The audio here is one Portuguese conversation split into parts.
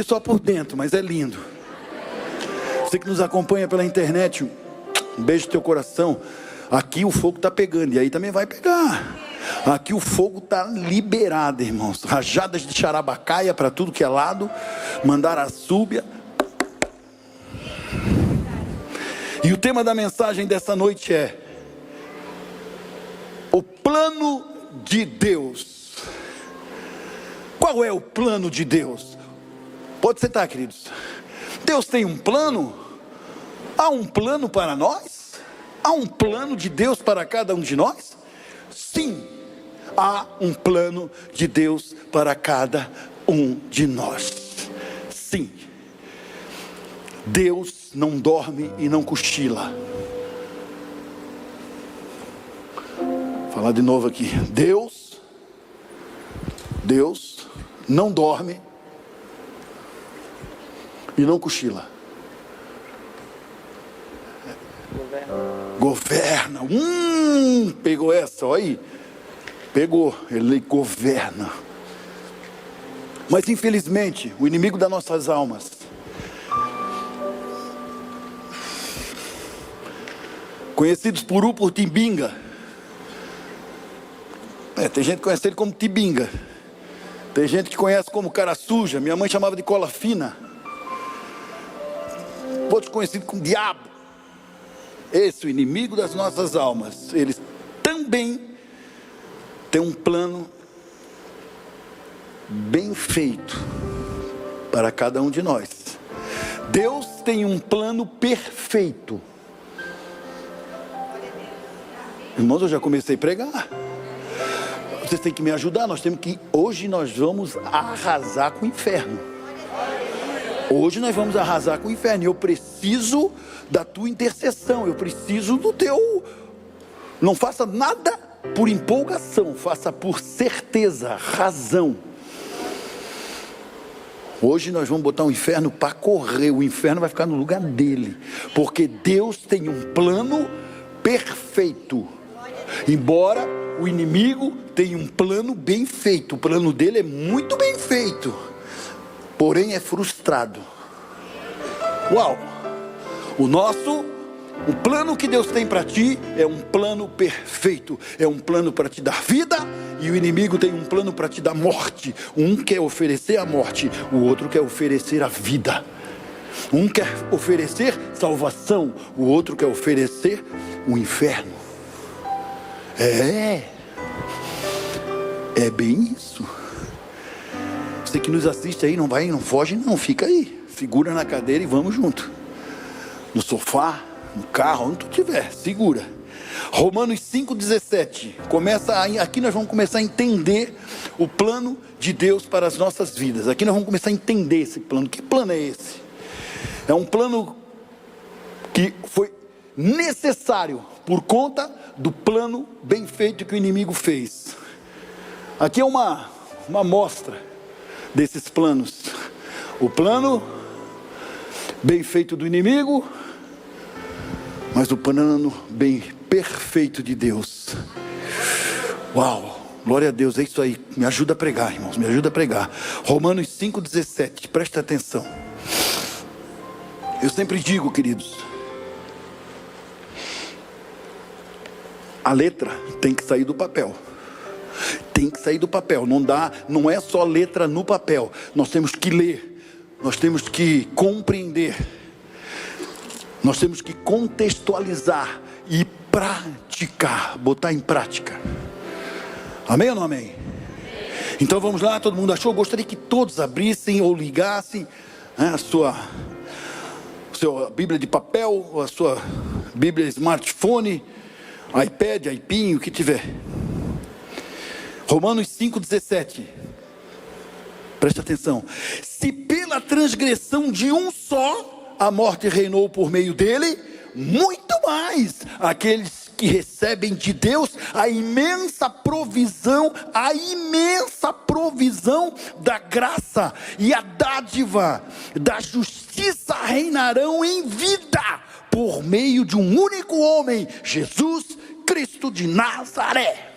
só por dentro, mas é lindo. Você que nos acompanha pela internet, um beijo no teu coração. Aqui o fogo está pegando, e aí também vai pegar. Aqui o fogo está liberado, irmãos. Rajadas de charabacaia para tudo que é lado. Mandaraçúbia. E o tema da mensagem dessa noite é: o plano de Deus. Qual é o plano de Deus? Pode sentar, queridos. Deus tem um plano? Há um plano para nós? Há um plano de Deus para cada um de nós? Sim, há um plano de Deus para cada um de nós. Sim. Deus não dorme e não cochila. Vou falar de novo aqui. Deus não dorme e não cochila. Governa. Pegou essa, olha aí. Pegou, ele governa. Mas infelizmente, o inimigo das nossas almas, conhecidos por Tibinga. Tem gente que conhece ele como Tibinga. Tem gente que conhece como cara suja. Minha mãe chamava de cola fina. Outros conhecidos como diabo. Esse, o inimigo das nossas almas, eles também têm um plano bem feito para cada um de nós. Deus tem um plano perfeito. Irmãos, eu já comecei a pregar. Vocês têm que me ajudar. Hoje nós vamos arrasar com o inferno. Hoje nós vamos arrasar com o inferno. Eu preciso da tua intercessão. Eu preciso do teu. Não faça nada por empolgação. Faça por certeza, razão. Hoje nós vamos botar o inferno para correr. O inferno vai ficar no lugar dele. Porque Deus tem um plano perfeito. Embora o inimigo tenha um plano bem feito. O plano dele é muito bem feito. Porém é frustrado. Uau! O plano que Deus tem para ti é um plano perfeito. É um plano para te dar vida. E o inimigo tem um plano para te dar morte. Um quer oferecer a morte, o outro quer oferecer a vida. Um quer oferecer salvação, o outro quer oferecer o inferno. É bem isso. Você que nos assiste aí, não foge não, fica aí, segura na cadeira e vamos junto, no sofá, no carro, onde tu estiver, segura. Romanos 5,17, aqui nós vamos começar a entender o plano de Deus para as nossas vidas. Aqui nós vamos começar a entender esse plano. Que plano é esse? É um plano que foi necessário por conta do plano bem feito que o inimigo fez. Aqui é uma amostra desses planos. O plano bem feito do inimigo, mas o plano bem perfeito de Deus. Uau, glória a Deus, é isso aí. Me ajuda a pregar, irmãos, me ajuda a pregar. Romanos 5,17, presta atenção. Eu sempre digo, queridos, a letra tem que sair do papel. Tem que sair do papel. Não é só letra no papel. Nós temos que ler. Nós temos que compreender. Nós temos que contextualizar e praticar, botar em prática. Amém ou não amém? Então vamos lá, todo mundo achou? Gostaria que todos abrissem ou ligassem a sua Bíblia de papel, ou a sua Bíblia smartphone, iPad, iPinho, o que tiver. Romanos 5,17. Presta atenção. Se pela transgressão de um só a morte reinou por meio dele, muito mais aqueles que recebem de Deus a imensa provisão da graça e a dádiva da justiça reinarão em vida por meio de um único homem, Jesus Cristo de Nazaré.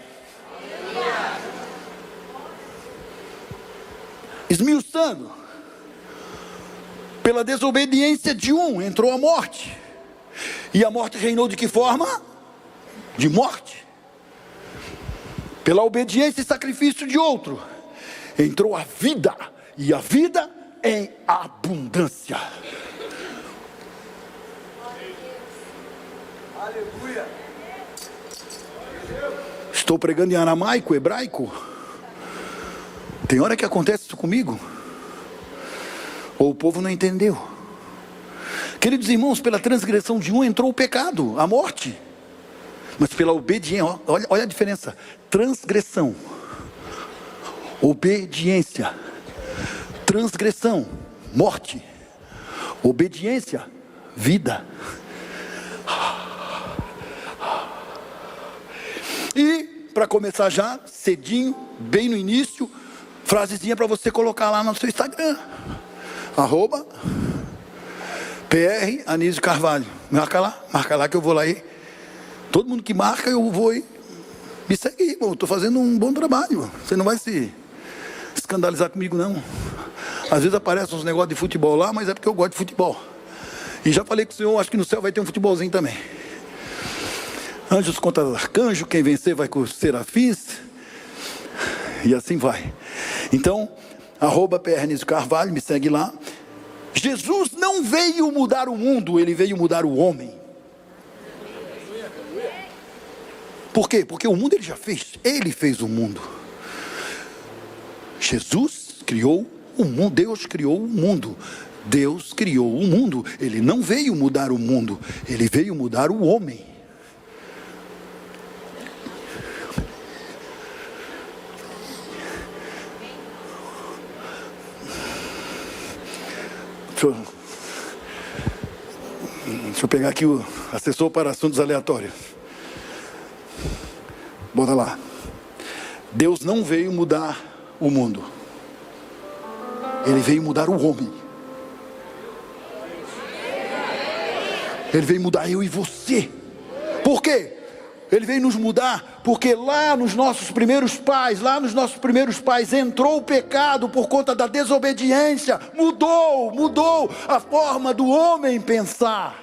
Esmiuçando, Pela desobediência de um entrou a morte. E a morte reinou de que forma? De morte. Pela obediência e sacrifício de outro entrou a vida. E a vida em abundância. Aleluia. Estou pregando em aramaico, hebraico. Tem hora que acontece isso comigo. Ou o povo não entendeu. Queridos irmãos, pela transgressão de um entrou o pecado, a morte. Mas pela obediência, olha a diferença. Transgressão, obediência. Transgressão, morte. Obediência, vida. E, para começar já, cedinho, bem no início, frasezinha para você colocar lá no seu Instagram. @PR Anísio Carvalho. Marca lá que eu vou lá e todo mundo que marca eu vou e me segue, irmão. Estou fazendo um bom trabalho. Você não vai se escandalizar comigo, não. Às vezes aparecem uns negócios de futebol lá, mas é porque eu gosto de futebol. E já falei com o senhor, acho que no céu vai ter um futebolzinho também. Anjos contra arcanjos, quem vencer vai com os serafins. E assim vai. Então, @PR Anísio Carvalho, me segue lá. Jesus não veio mudar o mundo, ele veio mudar o homem. Por quê? Porque o mundo ele já fez, ele fez o mundo. Jesus criou o mundo, Deus criou o mundo. Deus criou o mundo, ele não veio mudar o mundo, ele veio mudar o homem. Deixa eu pegar aqui o assessor para assuntos aleatórios. Bota lá. Deus não veio mudar o mundo. Ele veio mudar o homem. Ele veio mudar eu e você. Por quê? Ele veio nos mudar porque lá nos nossos primeiros pais entrou o pecado por conta da desobediência. Mudou a forma do homem pensar.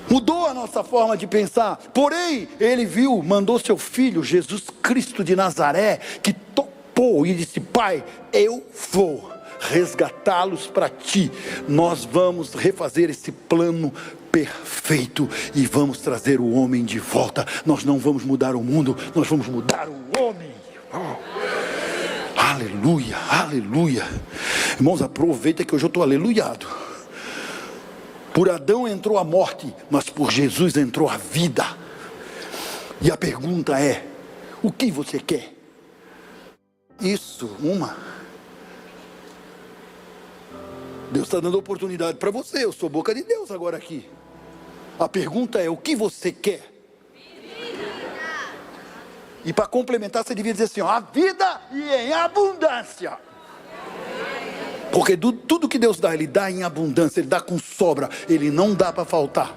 Mudou a nossa forma de pensar. Porém, ele mandou seu filho, Jesus Cristo de Nazaré, que topou e disse: Pai, eu vou resgatá-los para ti. Nós vamos refazer esse plano perfeito e vamos trazer o homem de volta. Nós não vamos mudar o mundo, nós vamos mudar o homem. Aleluia, aleluia. Irmãos, aproveita que hoje eu estou aleluiado. Por Adão entrou a morte, mas por Jesus entrou a vida. E a pergunta é: o que você quer? Deus está dando oportunidade para você. Eu sou boca de Deus agora aqui. A pergunta é: o que você quer? E para complementar, você devia dizer assim: a vida e em abundância. Porque tudo que Deus dá, Ele dá em abundância, Ele dá com sobra, Ele não dá para faltar.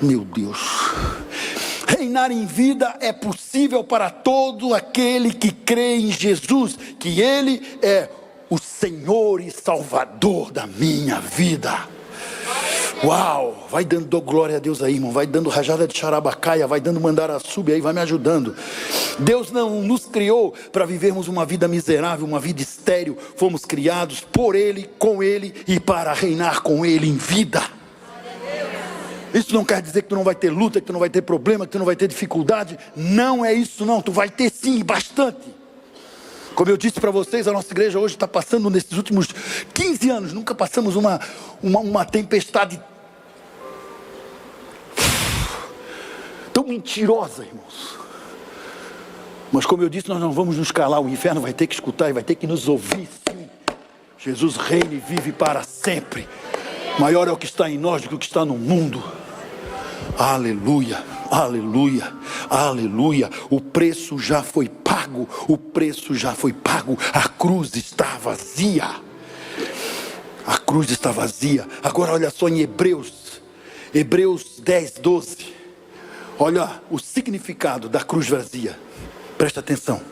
Meu Deus. Reinar em vida é possível para todo aquele que crê em Jesus, que Ele é o Senhor e Salvador da minha vida. Uau, vai dando glória a Deus aí, irmão, vai dando rajada de xarabacaia, vai dando mandaraçube aí, vai me ajudando. Deus não nos criou para vivermos uma vida miserável, uma vida estéril. Fomos criados por Ele, com Ele e para reinar com Ele em vida. Isso não quer dizer que tu não vai ter luta, que tu não vai ter problema, que tu não vai ter dificuldade. Não é isso não, tu vai ter sim, bastante. Como eu disse para vocês, a nossa igreja hoje está passando, nesses últimos 15 anos, nunca passamos uma tempestade tão mentirosa, irmãos. Mas como eu disse, nós não vamos nos calar, o inferno vai ter que escutar e vai ter que nos ouvir, sim. Jesus reina e vive para sempre. Maior é o que está em nós do que o que está no mundo. Aleluia, aleluia, aleluia. O preço já foi pago, o preço já foi pago. A cruz está vazia. A cruz está vazia. Agora olha só em Hebreus 10, 12. Olha o significado da cruz vazia. Presta atenção.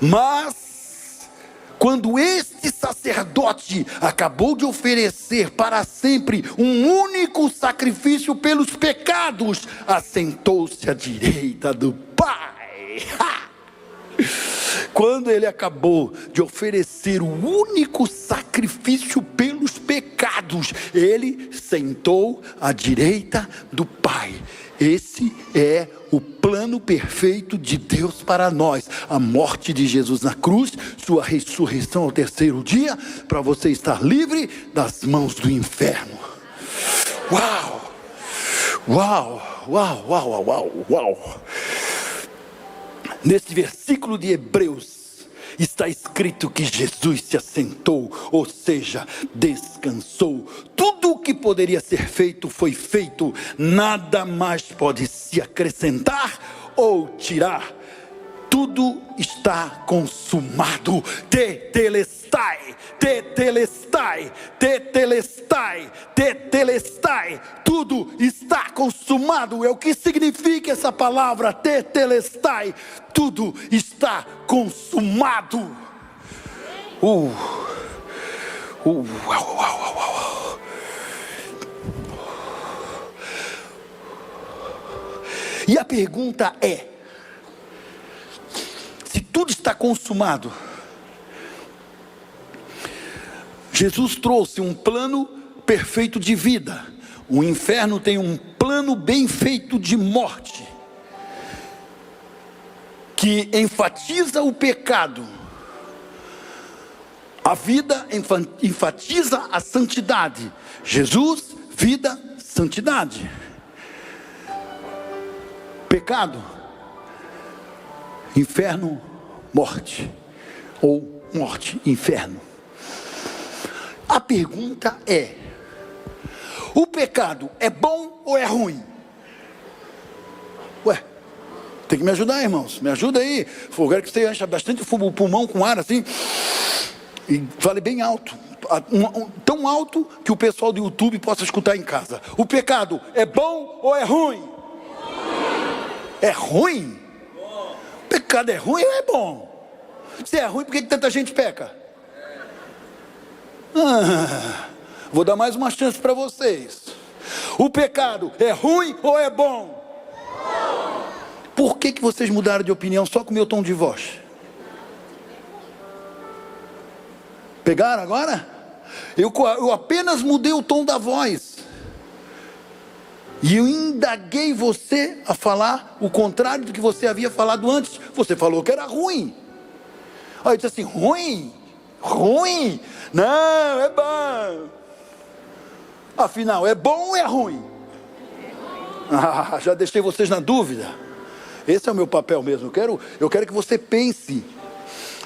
Mas Quando este sacerdote acabou de oferecer para sempre um único sacrifício pelos pecados, assentou-se à direita do Pai. Quando ele acabou de oferecer o único sacrifício pelos pecados, ele sentou à direita do Pai. Esse é o plano perfeito de Deus para nós: a morte de Jesus na cruz, sua ressurreição ao terceiro dia, para você estar livre das mãos do inferno. Uau! Uau! Uau! Uau! Uau! Uau! Uau! Nesse versículo de Hebreus está escrito que Jesus se assentou, ou seja, descansou. Tudo o que poderia ser feito foi feito, nada mais pode se acrescentar ou tirar. Tudo está consumado. Tetelestai, tetelestai, tetelestai, tetelestai. Tudo está consumado. É o que significa essa palavra tetelestai. Tudo está consumado. Uau, uau, uau. E a pergunta é: se tudo está consumado, Jesus trouxe um plano perfeito de vida, o inferno tem um plano bem feito de morte, que enfatiza o pecado, a vida enfatiza a santidade. Jesus, vida, santidade. Pecado, inferno, morte, ou morte, inferno. A pergunta é: o pecado é bom ou é ruim? Ué, tem que me ajudar, irmãos, me ajuda aí. Eu quero que você encha bastante o pulmão com ar assim, e fale bem alto, tão alto que o pessoal do YouTube possa escutar em casa. O pecado é bom ou é ruim? É ruim? Pecado é ruim ou é bom? Se é ruim, por que tanta gente peca? Vou dar mais uma chance para vocês. O pecado é ruim ou é bom? Por que vocês mudaram de opinião só com o meu tom de voz? Pegaram agora? Eu apenas mudei o tom da voz. E eu indaguei você a falar o contrário do que você havia falado antes. Você falou que era ruim. Aí eu disse assim: ruim? Ruim? Não, é bom. Afinal, é bom ou é ruim? Já deixei vocês na dúvida. Esse é o meu papel mesmo. Eu quero que você pense.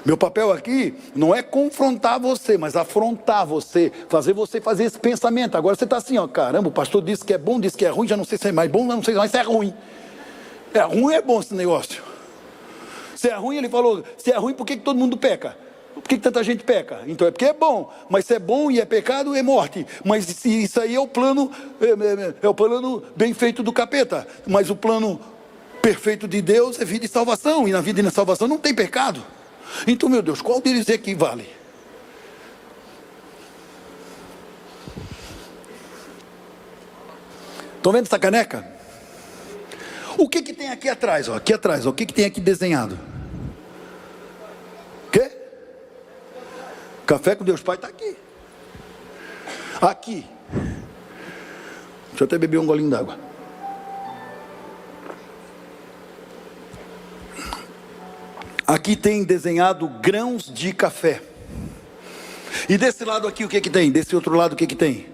Meu papel aqui não é confrontar você, mas afrontar você, fazer esse pensamento. Agora você está assim, ó: caramba, o pastor disse que é bom, disse que é ruim, já não sei se é mais bom, não sei mais se é ruim. É ruim ou é bom esse negócio? Se é ruim, ele falou, se é ruim, por que todo mundo peca? Por que tanta gente peca? Então é porque é bom, mas se é bom e é pecado, é morte. Mas isso aí é o plano bem feito do capeta. Mas o plano perfeito de Deus é vida e salvação, e na vida e na salvação não tem pecado. Então, meu Deus, qual deles é que vale? Estão vendo essa caneca? O que tem aqui atrás? Aqui atrás, o que tem aqui desenhado? O quê? Café com Deus Pai está aqui. Aqui. Deixa eu até beber um golinho d'água. Aqui tem desenhado grãos de café. E desse lado aqui o que tem? Desse outro lado o que tem?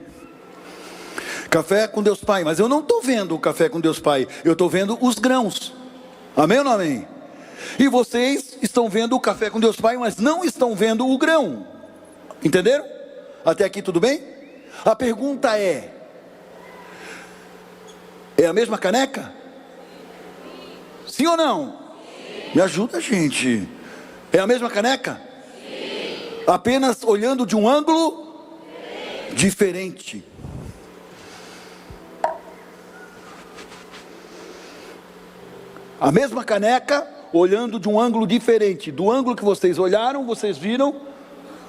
Café com Deus Pai. Mas eu não estou vendo o café com Deus Pai, eu estou vendo os grãos. Amém ou não amém? E vocês estão vendo o café com Deus Pai, mas não estão vendo o grão. Entenderam? Até aqui tudo bem? A pergunta é a mesma caneca? Sim ou não? Me ajuda, gente. É a mesma caneca? Sim. Apenas olhando de um ângulo diferente. A mesma caneca, olhando de um ângulo diferente. Do ângulo que vocês olharam, vocês viram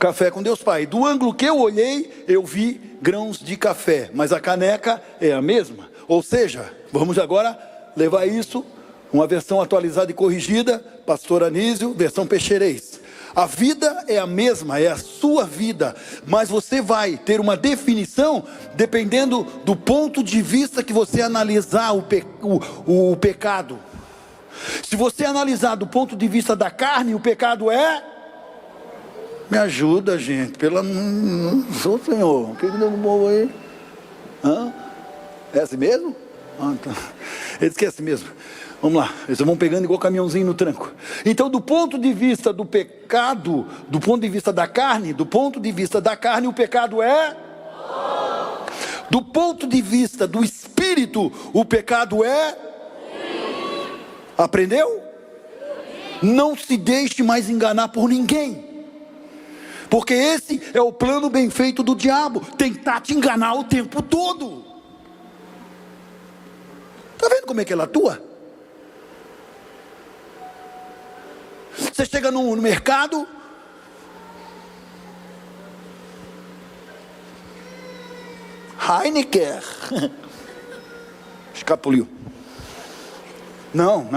Café com Deus Pai. Do ângulo que eu olhei, eu vi grãos de café, mas a caneca é a mesma. Ou seja, vamos agora levar isso, uma versão atualizada e corrigida, Pastor Anísio, versão Peixerês. A vida é a mesma, é a sua vida, mas você vai ter uma definição dependendo do ponto de vista que você analisar o pecado. Se você analisar do ponto de vista da carne, o pecado é... Me ajuda, gente, pelo amor, Senhor, o que deu no povo aí? É assim mesmo? Tá. Ele disse que é assim mesmo. Vamos lá, eles vão pegando igual caminhãozinho no tranco. Então, do ponto de vista do pecado, do ponto de vista da carne, o pecado é... Do ponto de vista do espírito, o pecado é... Aprendeu? Não se deixe mais enganar por ninguém. Porque esse é o plano bem feito do diabo, tentar te enganar o tempo todo. Está vendo como é que ele atua? Você chega no mercado, Heineken, escapuliu. Não.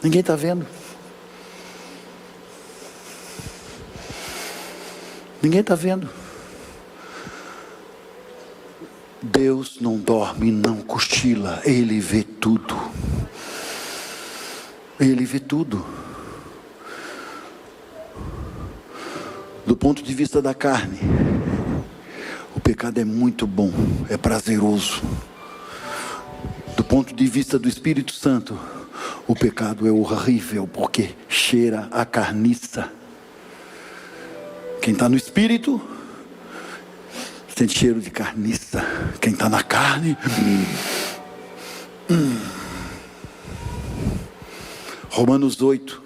Ninguém está vendo. Ninguém está vendo. Deus não dorme, não cochila. Ele vê tudo. Ele vê tudo. Do ponto de vista da carne, o pecado é muito bom, é prazeroso. Do ponto de vista do Espírito Santo, o pecado é horrível, porque cheira a carniça. Quem está no Espírito, sente cheiro de carniça. Quem está na carne, Romanos 8.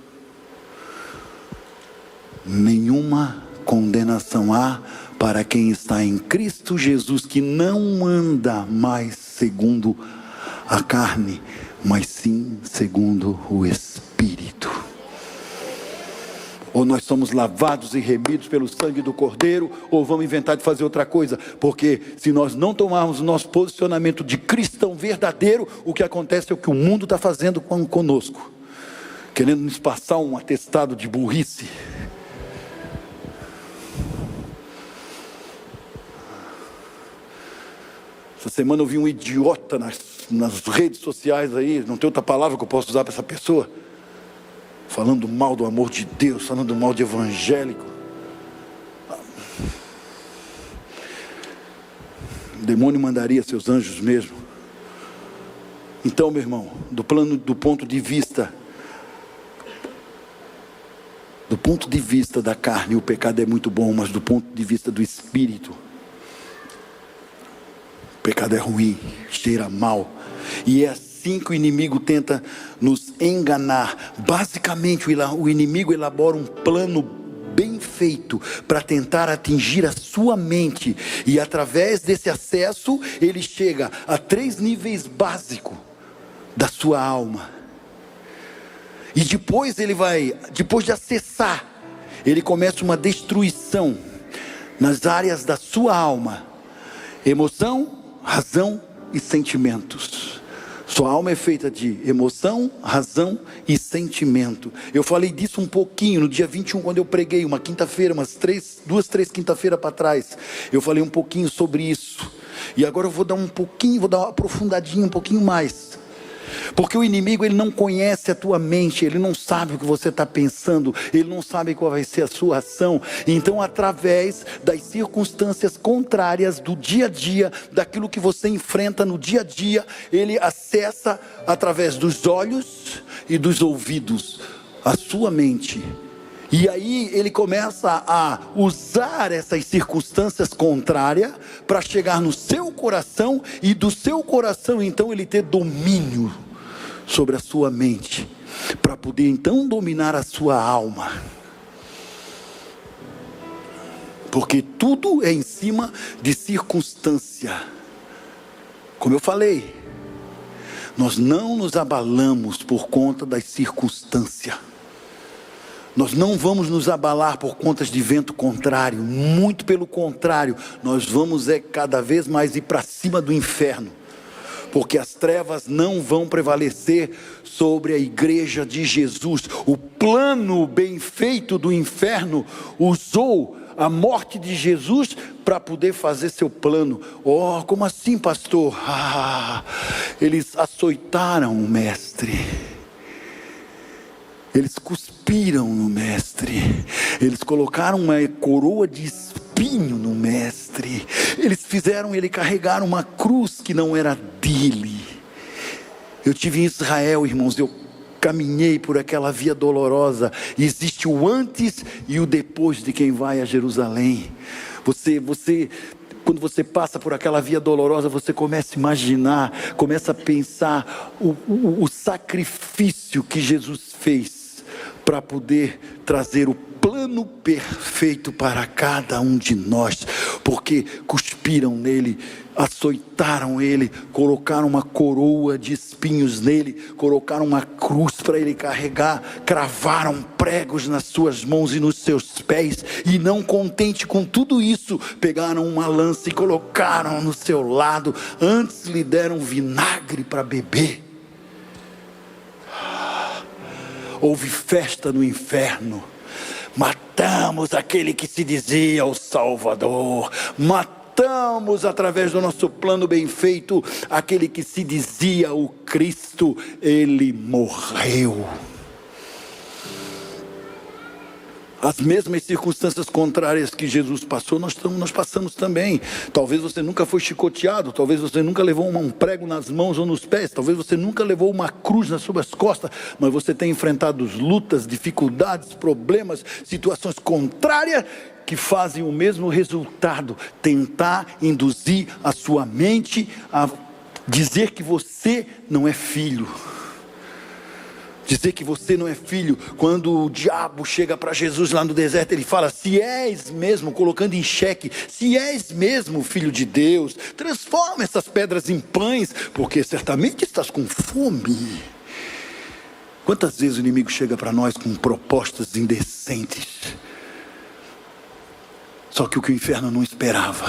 Nenhuma condenação há para quem está em Cristo Jesus, que não anda mais segundo a carne, mas sim segundo o Espírito. Ou nós somos lavados e remidos pelo sangue do Cordeiro, ou vamos inventar de fazer outra coisa, porque se nós não tomarmos o nosso posicionamento de cristão verdadeiro, o que acontece é o que o mundo está fazendo conosco, querendo nos passar um atestado de burrice. Essa semana eu vi um idiota nas redes sociais aí, não tem outra palavra que eu possa usar para essa pessoa, falando mal do amor de Deus, falando mal de evangélico. O demônio mandaria seus anjos mesmo. Então, meu irmão, do ponto de vista da carne, o pecado é muito bom, mas do ponto de vista do Espírito, o pecado é ruim, cheira mal. E é assim que o inimigo tenta nos enganar. Basicamente, o inimigo elabora um plano bem feito para tentar atingir a sua mente. E através desse acesso, ele chega a 3 níveis básicos da sua alma. E depois depois de acessar, ele começa uma destruição nas áreas da sua alma: emoção, razão e sentimentos. Sua alma é feita de emoção, razão e sentimento. Eu falei disso um pouquinho no dia 21, quando eu preguei, uma quinta-feira, duas, três quinta-feiras para trás. Eu falei um pouquinho sobre isso. E agora eu vou dar uma aprofundadinha um pouquinho mais. Porque o inimigo, ele não conhece a tua mente, ele não sabe o que você está pensando, ele não sabe qual vai ser a sua ação. Então, através das circunstâncias contrárias do dia a dia, daquilo que você enfrenta no dia a dia, ele acessa através dos olhos e dos ouvidos a sua mente. E aí ele começa a usar essas circunstâncias contrárias para chegar no seu coração, e do seu coração então ele ter domínio sobre a sua mente, para poder então dominar a sua alma. Porque tudo é em cima de circunstância. Como eu falei, nós não nos abalamos por conta das circunstâncias. Nós não vamos nos abalar por conta de vento contrário. Muito pelo contrário, nós vamos cada vez mais ir para cima do inferno. Porque as trevas não vão prevalecer sobre a igreja de Jesus. O plano bem feito do inferno usou a morte de Jesus para poder fazer seu plano. Oh, como assim, pastor? Eles açoitaram o mestre. Eles cuspiram no mestre. Eles colocaram uma coroa de espinho no mestre. Eles fizeram ele carregar uma cruz que não era dele. Eu tive em Israel, irmãos, eu caminhei por aquela via dolorosa. Existe o antes e o depois de quem vai a Jerusalém. Quando você passa por aquela via dolorosa, você começa a imaginar, começa a pensar o sacrifício que Jesus fez para poder trazer o plano perfeito para cada um de nós. Porque cuspiram nele, açoitaram ele, colocaram uma coroa de espinhos nele, colocaram uma cruz para ele carregar, cravaram pregos nas suas mãos e nos seus pés, e não contente com tudo isso, pegaram uma lança e colocaram no seu lado. Antes lhe deram vinagre para beber. Houve festa no inferno. Matamos aquele que se dizia o Salvador. Matamos através do nosso plano bem feito aquele que se dizia o Cristo. Ele morreu. As mesmas circunstâncias contrárias que Jesus passou, nós passamos também. Talvez você nunca foi chicoteado, talvez você nunca levou um prego nas mãos ou nos pés, talvez você nunca levou uma cruz nas suas costas, mas você tem enfrentado lutas, dificuldades, problemas, situações contrárias que fazem o mesmo resultado: tentar induzir a sua mente a dizer que você não é filho. Dizer que você não é filho. Quando o diabo chega para Jesus lá no deserto, ele fala: se és mesmo, colocando em xeque, se és mesmo filho de Deus, transforma essas pedras em pães, porque certamente estás com fome. Quantas vezes o inimigo chega para nós com propostas indecentes? Só que o inferno não esperava.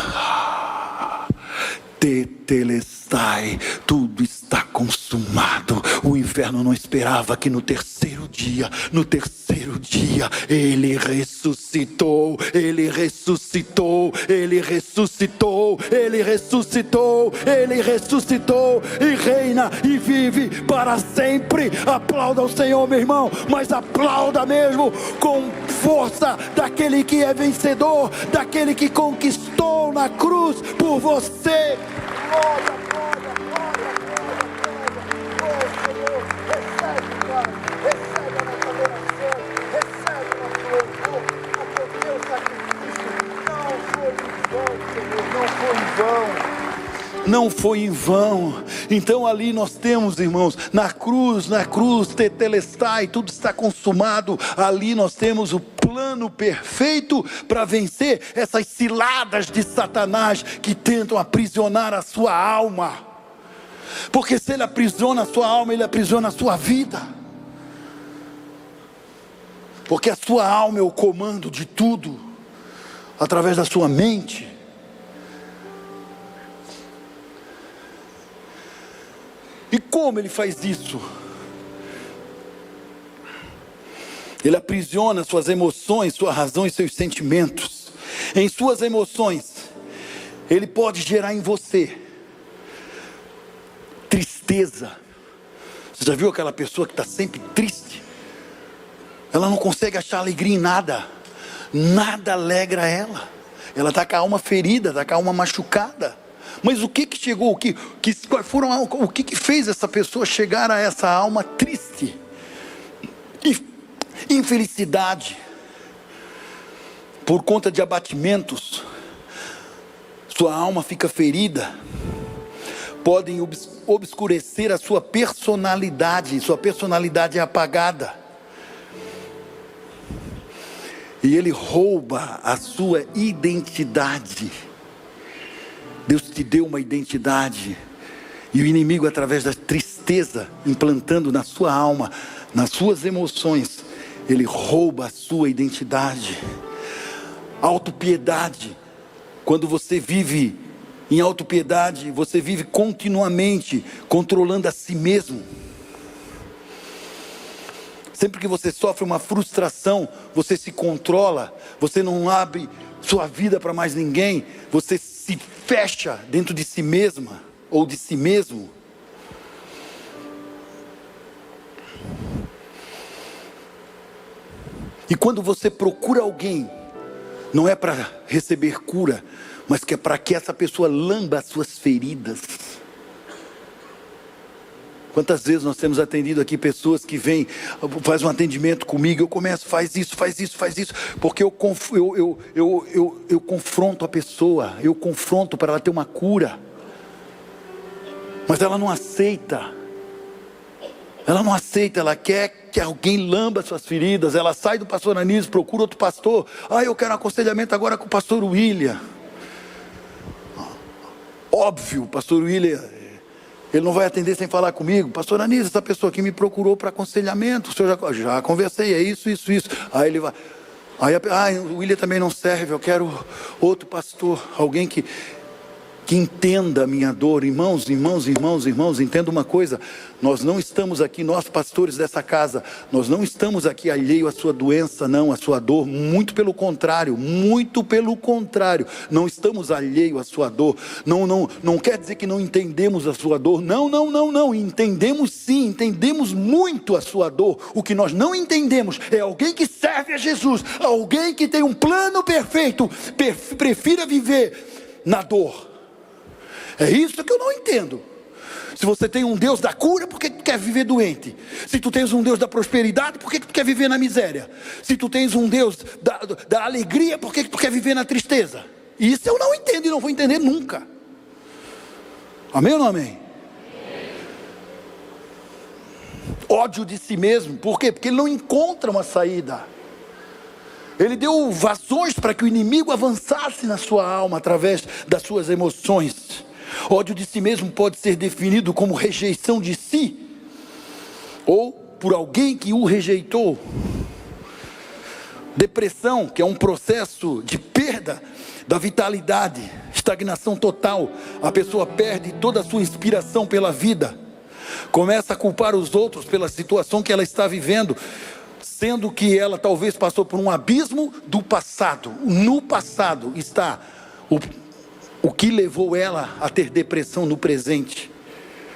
Tetelestai, tudo está consumado. O inferno não esperava que no terceiro dia, ele ressuscitou, ele ressuscitou, ele ressuscitou, ele ressuscitou, ele ressuscitou e reina e vive para sempre. Aplauda o Senhor, meu irmão, mas aplauda mesmo com força daquele que é vencedor, daquele que conquistou na cruz por você. Glória, glória, glória, glória, glória. Oh, Senhor, recebe a nossa adoração, recebe o nosso louvor, porque o teu sacrifício não foi em vão, Senhor, não foi em vão. Então ali nós temos, irmãos, na cruz, tetelestai, tudo está consumado. Ali nós temos o plano perfeito para vencer essas ciladas de Satanás que tentam aprisionar a sua alma. Porque se ele aprisiona a sua alma, ele aprisiona a sua vida. Porque a sua alma é o comando de tudo, através da sua mente. E como ele faz isso? Ele aprisiona suas emoções, sua razão e seus sentimentos. Em suas emoções, ele pode gerar em você tristeza. Você já viu aquela pessoa que está sempre triste? Ela não consegue achar alegria em nada. Nada alegra ela. Ela está com a alma ferida, está com a alma machucada. Mas o que chegou? O que fez essa pessoa chegar a essa alma triste? Infelicidade. Por conta de abatimentos, sua alma fica ferida. podem obscurecer a sua personalidade é apagada. E ele rouba a sua identidade. Deus te deu uma identidade, e o inimigo, através da tristeza, implantando na sua alma, nas suas emoções, ele rouba a sua identidade. Autopiedade. Quando você vive em autopiedade, você vive continuamente controlando a si mesmo. Sempre que você sofre uma frustração, você se controla, você não abre sua vida para mais ninguém, você se fecha dentro de si mesma ou de si mesmo. E quando você procura alguém, não é para receber cura, mas que é para que essa pessoa lamba as suas feridas. Quantas vezes nós temos atendido aqui pessoas que vêm, faz um atendimento comigo, eu começo, faz isso, porque eu confronto a pessoa, eu confronto para ela ter uma cura, mas ela não aceita, ela quer que alguém lamba suas feridas. Ela sai do pastor Anísio, procura outro pastor, eu quero um aconselhamento agora com o pastor William. Óbvio, o pastor William, ele não vai atender sem falar comigo. Pastor Anísio, essa pessoa aqui me procurou para aconselhamento, o senhor já conversei, é isso. Aí ele vai, o William também não serve, eu quero outro pastor, alguém que entenda a minha dor. Irmãos, entenda uma coisa, nós não estamos aqui, nós pastores dessa casa, nós não estamos aqui alheio à sua doença, não, à sua dor, muito pelo contrário, não estamos alheio à sua dor, não quer dizer que não entendemos a sua dor, não, entendemos sim, entendemos muito a sua dor. O que nós não entendemos é alguém que serve a Jesus, alguém que tem um plano perfeito, prefira viver na dor. É isso que eu não entendo. Se você tem um Deus da cura, por que tu quer viver doente? Se tu tens um Deus da prosperidade, por que tu quer viver na miséria? Se tu tens um Deus da alegria, por que tu quer viver na tristeza? Isso eu não entendo e não vou entender nunca. Amém ou não amém? Ódio de si mesmo, por quê? Porque ele não encontra uma saída. Ele deu vazões para que o inimigo avançasse na sua alma através das suas emoções. Ódio de si mesmo pode ser definido como rejeição de si, ou por alguém que o rejeitou. Depressão, que é um processo de perda da vitalidade, estagnação total. A pessoa perde toda a sua inspiração pela vida, começa a culpar os outros pela situação que ela está vivendo, sendo que ela talvez passou por um abismo do passado. No passado está o que levou ela a ter depressão no presente,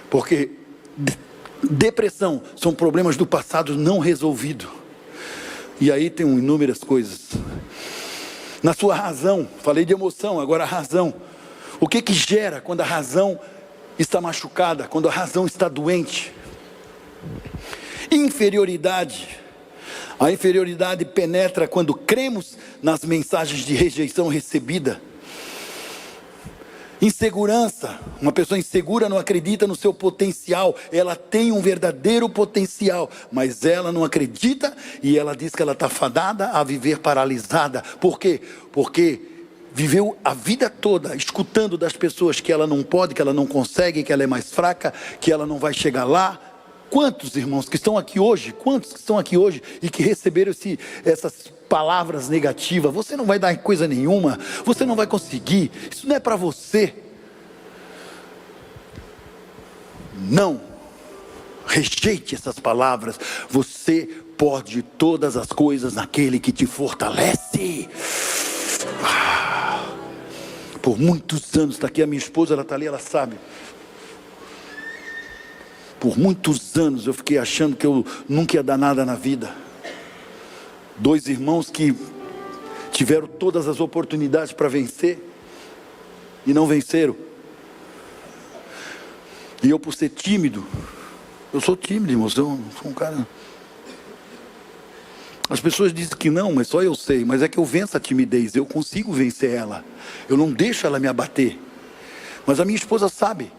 porque depressão são problemas do passado não resolvidos, e aí tem inúmeras coisas. Na sua razão, falei de emoção, agora a razão. O que gera quando a razão está machucada, quando a razão está doente? Inferioridade. A inferioridade penetra quando cremos nas mensagens de rejeição recebida. Insegurança, uma pessoa insegura não acredita no seu potencial. Ela tem um verdadeiro potencial, mas ela não acredita, e ela diz que ela está fadada a viver paralisada. Por quê? Porque viveu a vida toda escutando das pessoas que ela não pode, que ela não consegue, que ela é mais fraca, que ela não vai chegar lá. Quantos irmãos que estão aqui hoje, e que receberam essas palavras negativas? Você não vai dar coisa nenhuma, você não vai conseguir, isso não é para você. Não, rejeite essas palavras. Você pode todas as coisas naquele que te fortalece. Por muitos anos, está aqui a minha esposa, ela está ali, ela sabe. Por muitos anos eu fiquei achando que eu nunca ia dar nada na vida. 2 irmãos que tiveram todas as oportunidades para vencer e não venceram. E eu, por ser tímido, eu sou tímido, irmãos, eu sou um cara. As pessoas dizem que não, mas só eu sei. Mas é que eu venço a timidez, eu consigo vencer ela. Eu não deixo ela me abater. Mas a minha esposa sabe.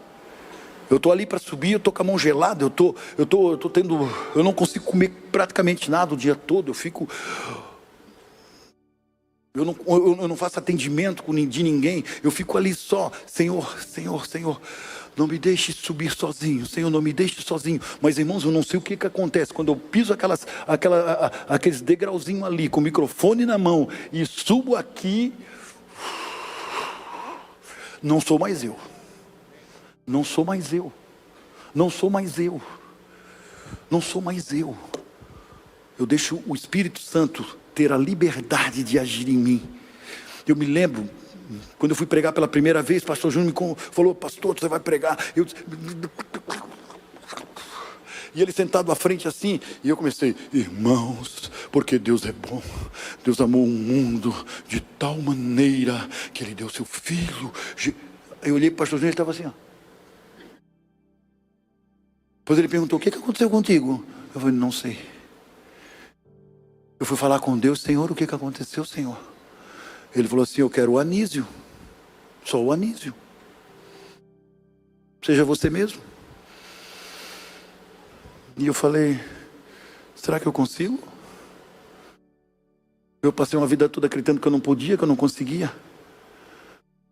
Eu estou ali para subir, eu estou com a mão gelada, eu não consigo comer praticamente nada o dia todo, eu não faço atendimento de ninguém, eu fico ali só, Senhor, não me deixe subir sozinho, Senhor, não me deixe sozinho. Mas irmãos, eu não sei o que acontece, quando eu piso aqueles degrauzinhos ali, com o microfone na mão, e subo aqui, não sou mais eu. Não sou mais eu. Eu deixo o Espírito Santo ter a liberdade de agir em mim. Eu me lembro, quando eu fui pregar pela primeira vez, pastor Júnior me falou, pastor, você vai pregar. E ele sentado à frente assim, e eu comecei, irmãos, porque Deus é bom, Deus amou o mundo de tal maneira que Ele deu seu Filho. Eu olhei para o pastor Júnior, ele estava assim, ó. Depois ele perguntou, o que aconteceu contigo? Eu falei, não sei. Eu fui falar com Deus, Senhor, o que aconteceu, Senhor? Ele falou assim, eu quero o Anísio, só o Anísio. Seja você mesmo. E eu falei, será que eu consigo? Eu passei uma vida toda acreditando que eu não podia, que eu não conseguia.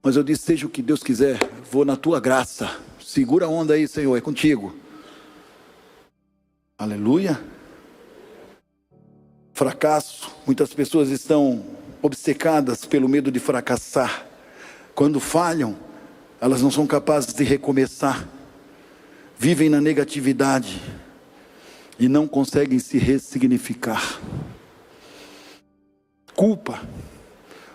Mas eu disse, seja o que Deus quiser, vou na tua graça. Segura a onda aí, Senhor, é contigo. Aleluia. Fracasso, muitas pessoas estão obcecadas pelo medo de fracassar. Quando falham, elas não são capazes de recomeçar. Vivem na negatividade e não conseguem se ressignificar. Culpa.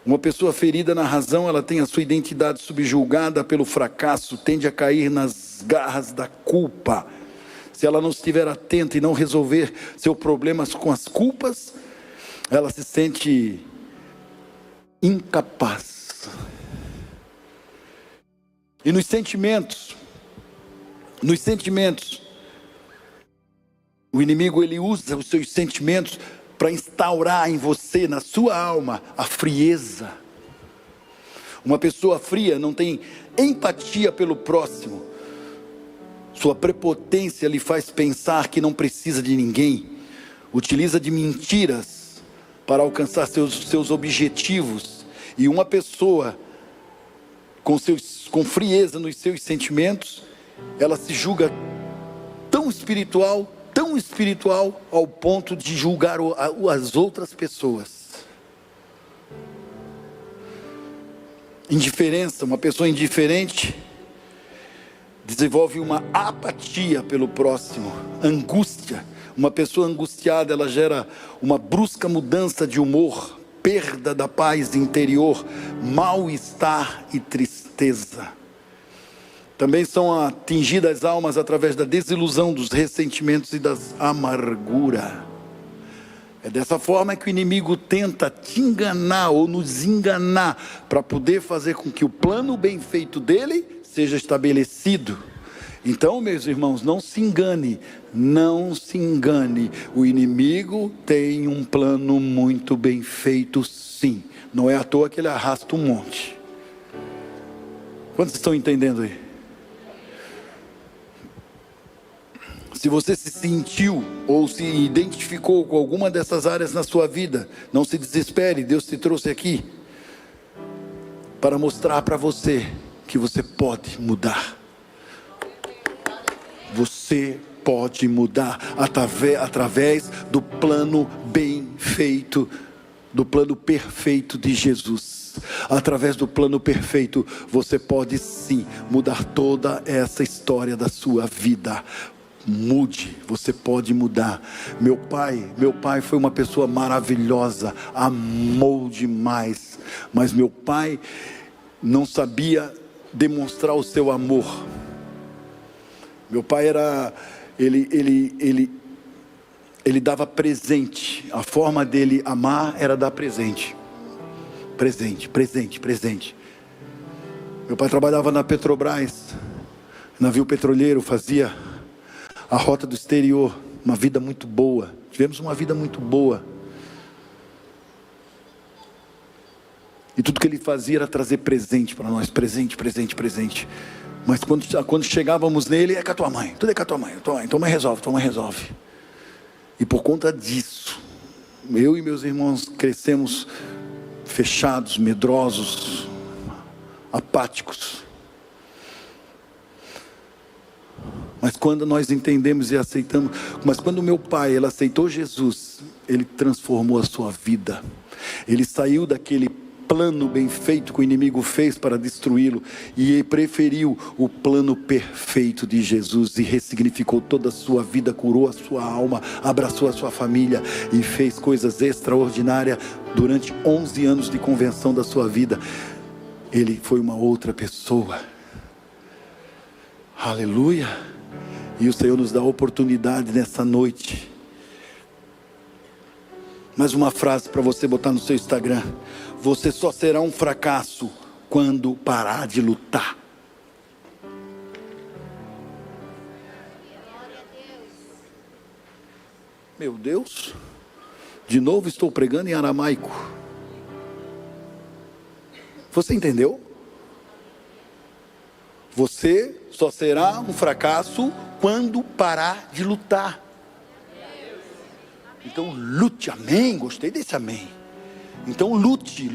Uma pessoa ferida na razão, ela tem a sua identidade subjugada pelo fracasso, tende a cair nas garras da culpa. Se ela não estiver atenta e não resolver seus problemas com as culpas, ela se sente incapaz. E nos sentimentos, o inimigo ele usa os seus sentimentos para instaurar em você, na sua alma, a frieza. Uma pessoa fria não tem empatia pelo próximo. Sua prepotência lhe faz pensar que não precisa de ninguém. Utiliza de mentiras para alcançar seus objetivos. E uma pessoa com frieza nos seus sentimentos, ela se julga tão espiritual, ao ponto de julgar as outras pessoas. Indiferença, uma pessoa indiferente desenvolve uma apatia pelo próximo. Angústia, uma pessoa angustiada, ela gera uma brusca mudança de humor, perda da paz interior, mal-estar e tristeza. Também são atingidas almas através da desilusão, dos ressentimentos e das amarguras. É dessa forma que o inimigo tenta te enganar ou nos enganar, para poder fazer com que o plano bem feito dele seja estabelecido. Então, meus irmãos, não se engane, o inimigo tem um plano muito bem feito sim, não é à toa que ele arrasta um monte. Quantos estão entendendo aí? Se você se sentiu ou se identificou com alguma dessas áreas na sua vida, não se desespere, Deus te trouxe aqui para mostrar para você que você pode mudar. Você pode mudar através do plano bem feito, do plano perfeito de Jesus. Através do plano perfeito, você pode sim mudar toda essa história da sua vida. Mude, você pode mudar. Meu pai foi uma pessoa maravilhosa, amou demais, mas meu pai não sabia demonstrar o seu amor. Meu pai ele dava presente. A forma dele amar era dar presente. Presente. Meu pai trabalhava na Petrobras, navio petroleiro, fazia a rota do exterior, uma vida muito boa. Tivemos uma vida muito boa. E tudo que ele fazia era trazer presente para nós, presente. Mas quando chegávamos nele, é com a tua mãe, tudo é com a tua mãe, tua mãe resolve. E por conta disso, eu e meus irmãos crescemos fechados, medrosos, apáticos. Mas quando nós entendemos e aceitamos, mas quando meu pai, ele aceitou Jesus, ele transformou a sua vida. Ele saiu daquele plano bem feito que o inimigo fez para destruí-lo, e ele preferiu o plano perfeito de Jesus, e ressignificou toda a sua vida, curou a sua alma, abraçou a sua família, e fez coisas extraordinárias. Durante 11 anos de conversão da sua vida, ele foi uma outra pessoa. Aleluia. E o Senhor nos dá a oportunidade nessa noite. Mais uma frase para você botar no seu Instagram: você só será um fracasso quando parar de lutar. Meu Deus, de novo estou pregando em aramaico. Você entendeu? Você só será um fracasso quando parar de lutar. Então lute, amém? Gostei desse amém. Então lute,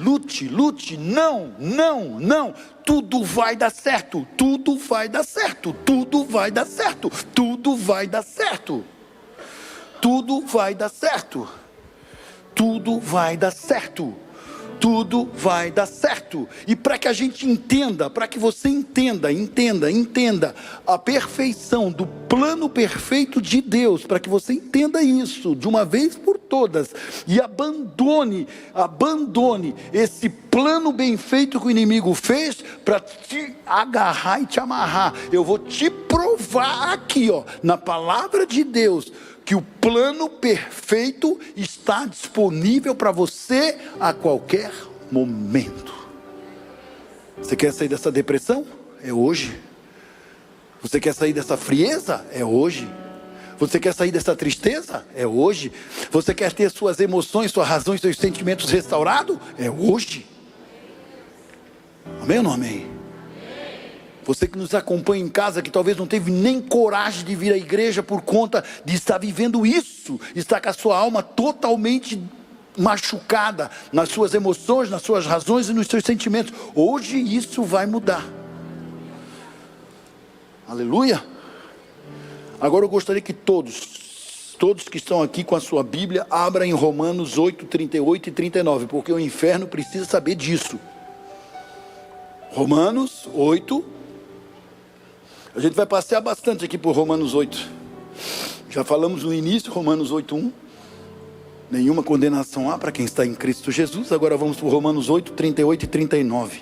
não, tudo vai dar certo, tudo vai dar certo, tudo vai dar certo, tudo vai dar certo, tudo vai dar certo, tudo vai dar certo, tudo vai dar certo. E para que a gente entenda, para que você entenda a perfeição do plano perfeito de Deus, para que você entenda isso de uma vez por todas, e abandone esse plano bem feito que o inimigo fez para te agarrar e te amarrar. Eu vou te provar aqui, na palavra de Deus, que o plano perfeito está disponível para você a qualquer momento. Você quer sair dessa depressão? É hoje. Você quer sair dessa frieza? É hoje. Você quer sair dessa tristeza? É hoje. Você quer ter suas emoções, suas razões, seus sentimentos restaurados? É hoje. Amém ou não amém? Você que nos acompanha em casa, que talvez não teve nem coragem de vir à igreja por conta de estar vivendo isso, está com a sua alma totalmente machucada nas suas emoções, nas suas razões e nos seus sentimentos. Hoje isso vai mudar. Aleluia. Agora eu gostaria que todos que estão aqui com a sua Bíblia, abram em Romanos 8, 38 e 39, porque o inferno precisa saber disso. Romanos 8. A gente vai passear bastante aqui por Romanos 8. Já falamos no início, Romanos 8:1. Nenhuma condenação há para quem está em Cristo Jesus. Agora vamos para Romanos 8, 38 e 39.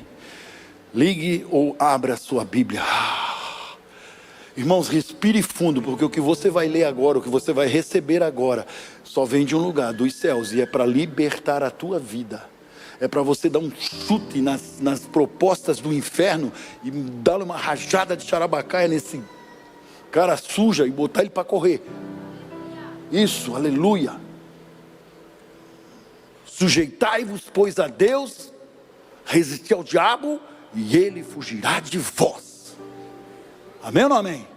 Ligue ou abra a sua Bíblia. Irmãos, respire fundo, porque o que você vai ler agora, o que você vai receber agora, só vem de um lugar, dos céus, e é para libertar a tua vida. É para você dar um chute nas propostas do inferno e dar uma rajada de xarabacaia nesse cara suja e botar ele para correr. Isso, aleluia. Sujeitai-vos, pois, a Deus, resistir ao diabo e ele fugirá de vós. Amém ou não amém?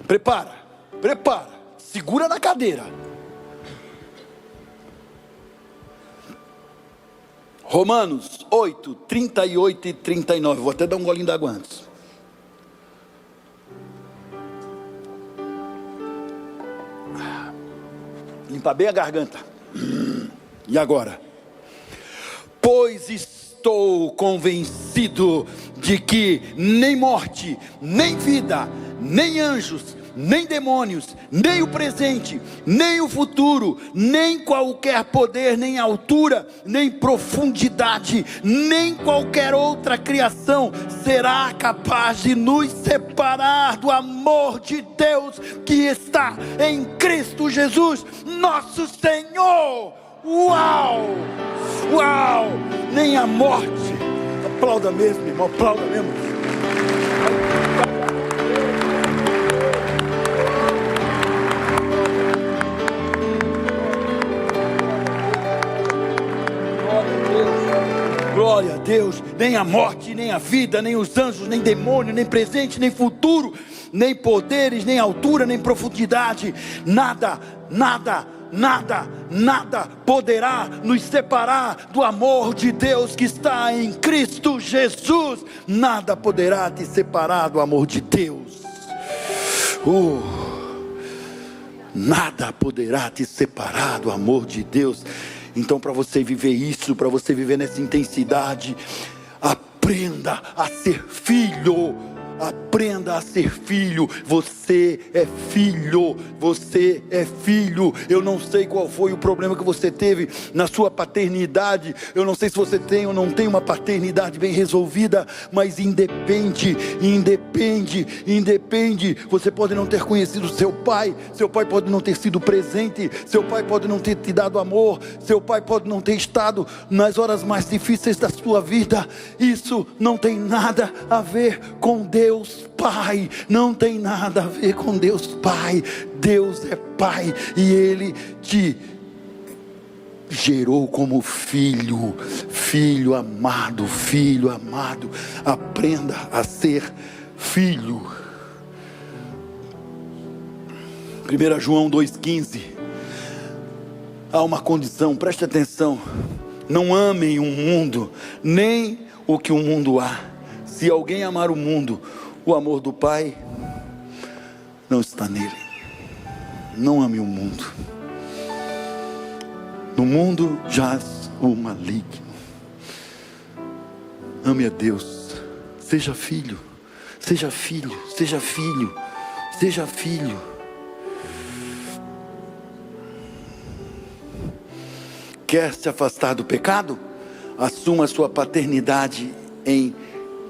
Prepara, segura na cadeira. Romanos 8, 38 e 39. Vou até dar um golinho d'água antes. Limpar bem a garganta. E agora? Pois estou convencido de que nem morte, nem vida, nem anjos, nem demônios, nem o presente, nem o futuro, nem qualquer poder, nem altura, nem profundidade, nem qualquer outra criação será capaz de nos separar do amor de Deus que está em Cristo Jesus, nosso Senhor. Uau! Uau! Nem a morte. Aplauda mesmo, irmão, aplauda mesmo. Glória a Deus. glória a Deus, nem a morte, nem a vida, nem os anjos, nem demônio, nem presente, nem futuro, nem poderes, nem altura, nem profundidade, nada poderá nos separar do amor de Deus que está em Cristo Jesus. Nada poderá te separar do amor de Deus. Nada poderá te separar do amor de Deus. Então, para você viver isso, para você viver nessa intensidade, aprenda a ser filho. Aprenda a ser filho. Você é filho. Você é filho. Eu não sei qual foi o problema que você teve na sua paternidade. Eu não sei se você tem ou não tem uma paternidade bem resolvida, mas independe. Você pode não ter conhecido seu pai pode não ter sido presente, seu pai pode não ter te dado amor, seu pai pode não ter estado nas horas mais difíceis da sua vida. Isso não tem nada a ver com Deus Pai, não tem nada a ver com Deus Pai. Deus é Pai e Ele te gerou como filho, filho amado. Aprenda a ser filho. 1 João 2,15. Há uma condição, preste atenção: não amem o mundo, nem o que o mundo há. Se alguém amar o mundo, o amor do Pai não está nele. Não ame o mundo. No mundo jaz o maligno. Ame a Deus. Seja filho. Quer se afastar do pecado? Assuma a sua paternidade em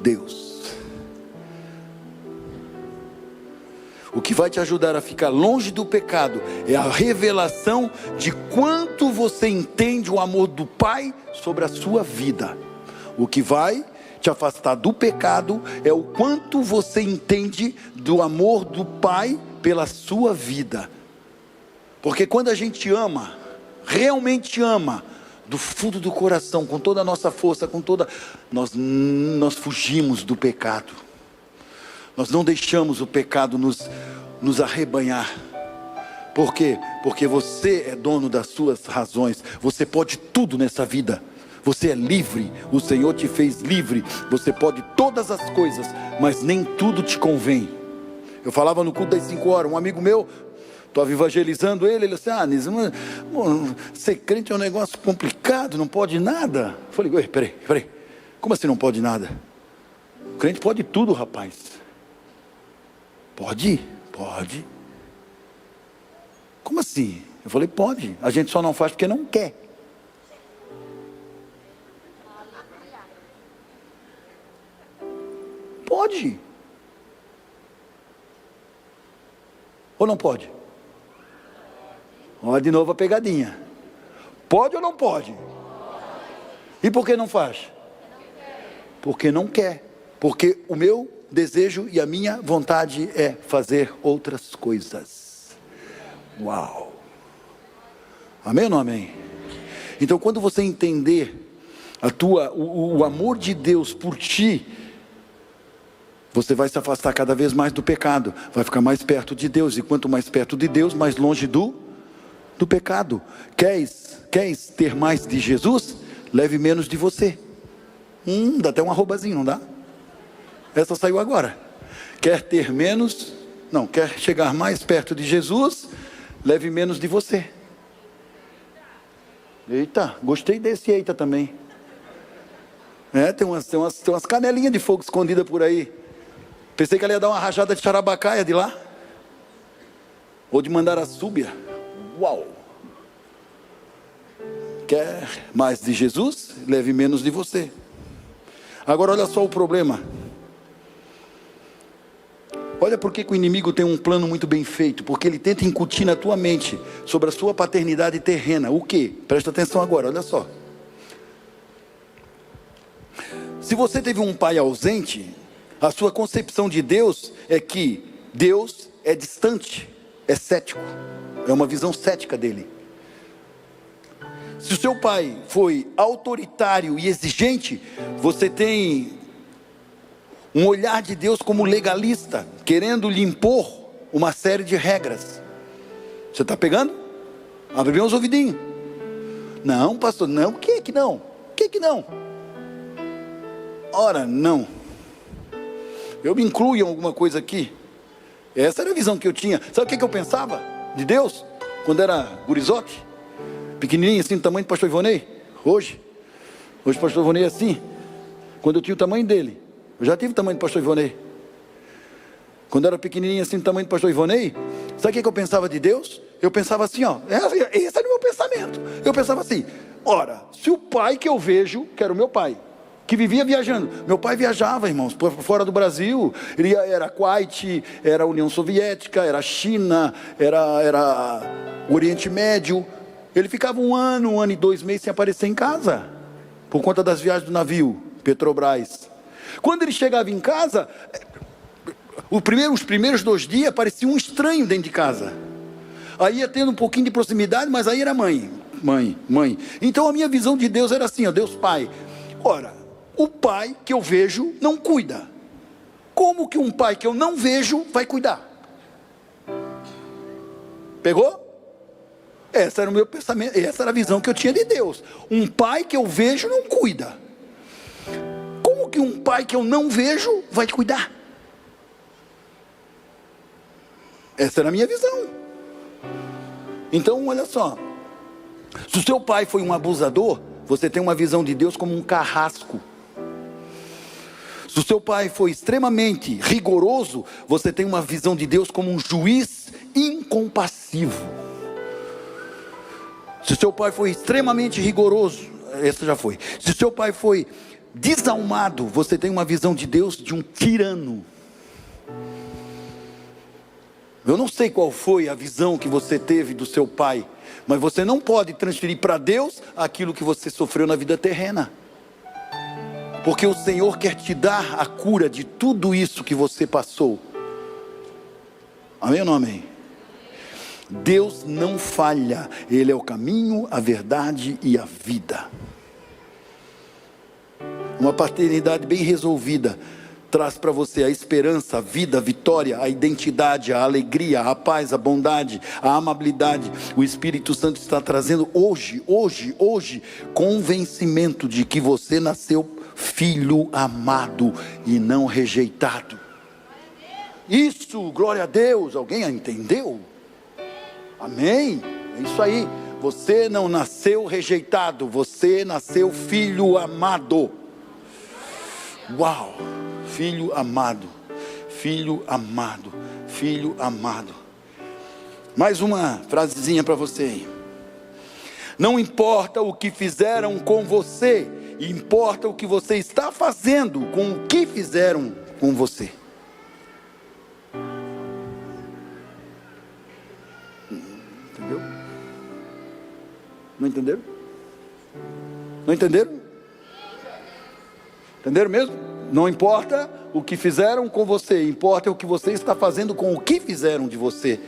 Deus. O que vai te ajudar a ficar longe do pecado é a revelação de quanto você entende o amor do Pai sobre a sua vida. O que vai te afastar do pecado é o quanto você entende do amor do Pai pela sua vida. Porque quando a gente ama, realmente ama, do fundo do coração, com toda a nossa força, nós fugimos do pecado. Nós não deixamos o pecado nos arrebanhar. Por quê? Porque você é dono das suas razões. Você pode tudo nessa vida. Você é livre. O Senhor te fez livre. Você pode todas as coisas, mas nem tudo te convém. Eu falava no culto das 5 horas, um amigo meu, estava evangelizando ele disse: Nisa, ser crente é um negócio complicado, não pode nada. Eu falei: peraí, como assim não pode nada? O crente pode tudo, rapaz. Pode. Como assim? Eu falei: pode, a gente só não faz porque não quer. Pode. Ou não pode? Olha de novo a pegadinha. Pode ou não pode? E por que não faz? Porque não quer. Porque o meu desejo e a minha vontade é fazer outras coisas. Uau! Amém ou não amém? Então, quando você entender o amor de Deus por ti, você vai se afastar cada vez mais do pecado, vai ficar mais perto de Deus, e quanto mais perto de Deus, mais longe do pecado. Queres ter mais de Jesus? Leve menos de você. Dá até um arrobazinho, não dá? Essa saiu agora. Quer chegar mais perto de Jesus? Leve menos de você. Eita, gostei desse eita também. Tem umas canelinhas de fogo escondidas por aí. Pensei que ela ia dar uma rajada de charabacaia de lá. Ou de Mandarasúbia. Uau! Quer mais de Jesus? Leve menos de você. Agora olha só o problema. Olha por que o inimigo tem um plano muito bem feito. Porque ele tenta incutir na tua mente sobre a sua paternidade terrena. O quê? Presta atenção agora, olha só. Se você teve um pai ausente, a sua concepção de Deus é que Deus é distante, é cético. É uma visão cética dele. Se o seu pai foi autoritário e exigente, você tem um olhar de Deus como legalista, querendo lhe impor uma série de regras. Você está pegando? Abre bem os ouvidinhos. Não, pastor, não, o que não? O que não? Ora, não. Eu me incluo em alguma coisa aqui. Essa era a visão que eu tinha. Sabe o que eu pensava de Deus? Quando era gurizote, pequenininho assim, do tamanho do pastor Ivonei. Hoje o pastor Ivonei é assim. Quando eu tinha o tamanho dele, eu já tive o tamanho do pastor Ivonei. Quando eu era pequenininho assim, do tamanho do pastor Ivonei, sabe o que eu pensava de Deus? Eu pensava assim, ó, esse era o meu pensamento. Eu pensava assim, ora, se o pai que eu vejo, que era o meu pai, que vivia viajando, meu pai viajava, irmãos, por fora do Brasil, ele era Kuwait, era União Soviética, era China, era o Oriente Médio. Ele ficava um ano e 2 meses sem aparecer em casa, por conta das viagens do navio, Petrobras. Quando ele chegava em casa, os primeiros 2 dias parecia um estranho dentro de casa. Aí ia tendo um pouquinho de proximidade, mas aí era mãe. Então a minha visão de Deus era assim, ó, Deus Pai. Ora, o pai que eu vejo não cuida. Como que um pai que eu não vejo vai cuidar? Pegou? Esse era o meu pensamento, essa era a visão que eu tinha de Deus. Um pai que eu vejo não cuida. Como que um pai que eu não vejo vai cuidar? Essa era a minha visão. Então, olha só. Se o seu pai foi um abusador, você tem uma visão de Deus como um carrasco. Se o seu pai foi extremamente rigoroso, você tem uma visão de Deus como um juiz incompassivo. Se o seu pai foi extremamente rigoroso, essa já foi. Se o seu pai foi desalmado, você tem uma visão de Deus de um tirano. Eu não sei qual foi a visão que você teve do seu pai, mas você não pode transferir para Deus aquilo que você sofreu na vida terrena. Porque o Senhor quer te dar a cura de tudo isso que você passou. Amém ou não amém? Deus não falha, Ele é o caminho, a verdade e a vida. Uma paternidade bem resolvida traz para você a esperança, a vida, a vitória, a identidade, a alegria, a paz, a bondade, a amabilidade. O Espírito Santo está trazendo hoje, convencimento de que você nasceu filho amado e não rejeitado. Isso, glória a Deus, alguém entendeu? Amém? É isso aí. Você não nasceu rejeitado, você nasceu filho amado. Uau! Filho amado, filho amado, filho amado. Mais uma frasezinha para você aí. Não importa o que fizeram com você, importa o que você está fazendo com o que fizeram com você. Entendeu? Não entenderam? Não entenderam? Entenderam mesmo? Não importa o que fizeram com você, importa o que você está fazendo com o que fizeram de você.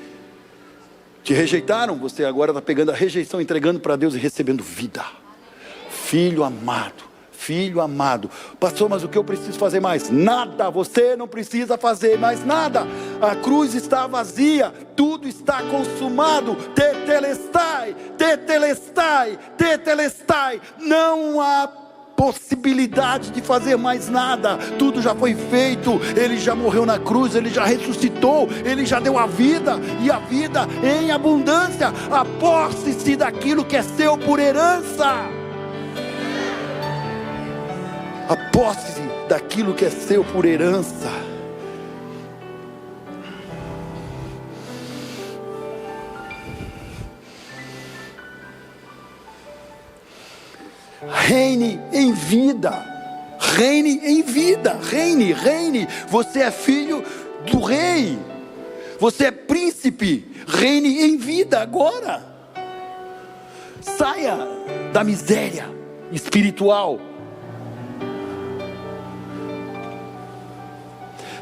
Te rejeitaram, você agora está pegando a rejeição, entregando para Deus e recebendo vida. Filho amado, filho amado. Pastor, mas o que eu preciso fazer mais? Nada, você não precisa fazer mais nada. A cruz está vazia, tudo está consumado. Tetelestai, tetelestai, tetelestai. Não há possibilidade de fazer mais nada, tudo já foi feito. Ele já morreu na cruz, Ele já ressuscitou, Ele já deu a vida, e a vida em abundância. Aposse-se daquilo que é seu por herança. Aposse-se daquilo que é seu por herança. Reine em vida, reine em vida, reine, você é filho do rei, você é príncipe, reine em vida agora. Saia da miséria espiritual,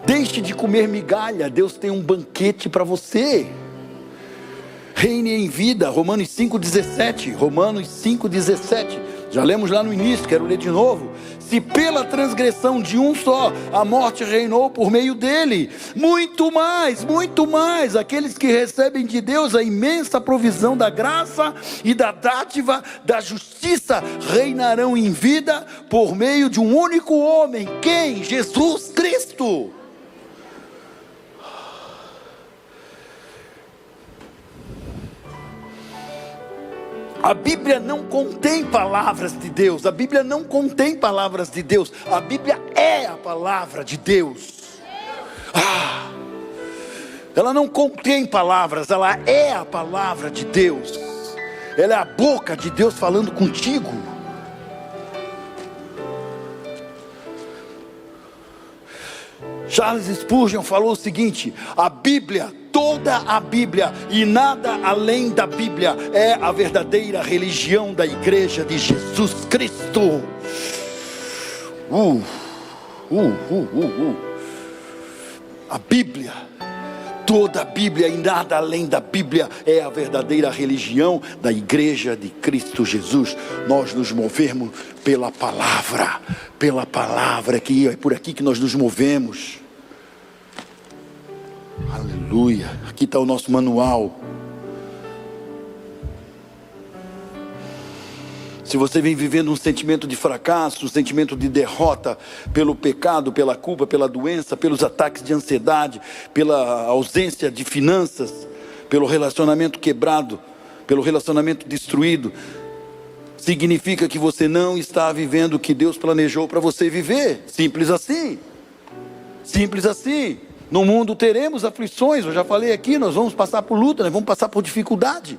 deixe de comer migalha, Deus tem um banquete para você. reine em vida. Romanos 5,17. Romanos 5,17. Já lemos lá no início, quero ler de novo. Se pela transgressão de um só a morte reinou por meio dele, muito mais, aqueles que recebem de Deus a imensa provisão da graça e da dádiva da justiça reinarão em vida por meio de um único homem. Quem? Jesus Cristo. A Bíblia não contém palavras de Deus. A Bíblia não contém palavras de Deus. A Bíblia é a palavra de Deus. Ela não contém palavras, ela é a palavra de Deus. Ela é a boca de Deus falando contigo. Charles Spurgeon falou o seguinte: a Bíblia, toda a Bíblia e nada além da Bíblia é a verdadeira religião da igreja de Jesus Cristo. A Bíblia, toda a Bíblia e nada além da Bíblia é a verdadeira religião da igreja de Cristo Jesus. Nós nos movemos pela palavra, que é por aqui que nós nos movemos. Aleluia. Aqui está o nosso manual. Se você vem vivendo um sentimento de fracasso, um sentimento de derrota pelo pecado, pela culpa, pela doença, pelos ataques de ansiedade, pela ausência de finanças, pelo relacionamento quebrado, pelo relacionamento destruído, significa que você não está vivendo o que Deus planejou para você viver. Simples assim. Simples assim. No mundo teremos aflições, eu já falei aqui, nós vamos passar por luta, nós vamos passar por dificuldade.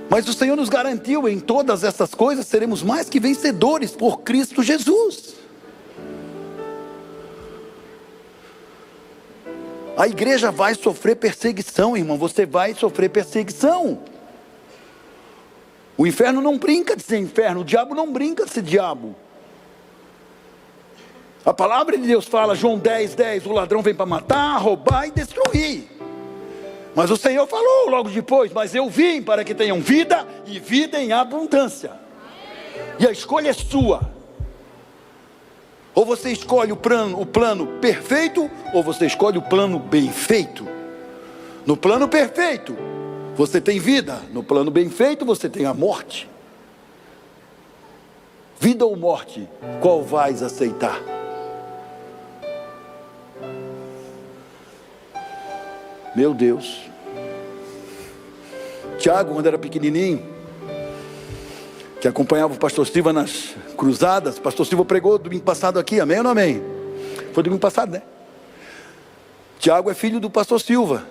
Mas o Senhor nos garantiu, em todas essas coisas seremos mais que vencedores por Cristo Jesus. A igreja vai sofrer perseguição, irmão, você vai sofrer perseguição. O inferno não brinca de ser inferno, o diabo não brinca de ser diabo. A palavra de Deus fala, João 10:10, o ladrão vem para matar, roubar e destruir. Mas o Senhor falou logo depois, mas eu vim para que tenham vida e vida em abundância. E a escolha é sua. Ou você escolhe o plano perfeito, ou você escolhe o plano bem feito. No plano perfeito, você tem vida. No plano bem feito, você tem a morte. Vida ou morte, qual vais aceitar? Meu Deus. Tiago, quando era pequenininho, que acompanhava o pastor Silva nas cruzadas, o pastor Silva pregou domingo passado aqui, amém ou não amém? Foi domingo passado, né? Tiago é filho do pastor Silva.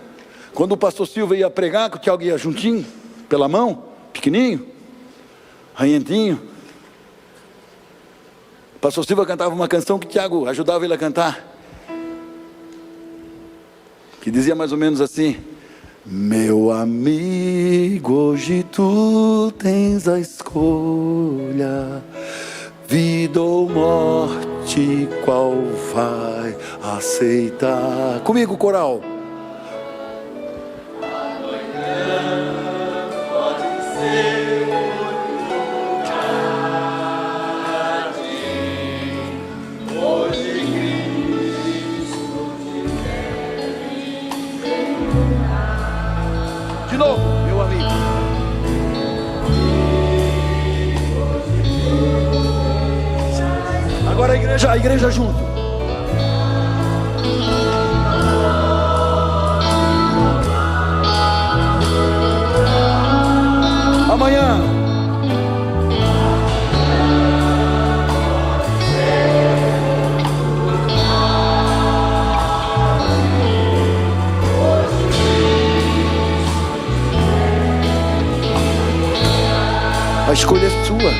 Quando o pastor Silva ia pregar, que o Tiago ia juntinho, pela mão, pequenininho, ranhentinho. O pastor Silva cantava uma canção que o Tiago ajudava ele a cantar, que dizia mais ou menos assim: meu amigo, hoje tu tens a escolha, vida ou morte, qual vai aceitar? Comigo, coral. Amanhã pode ser tarde, hoje Cristo te quer. De novo, meu amigo. Agora a igreja junto. Amanhã. A escolha é sua.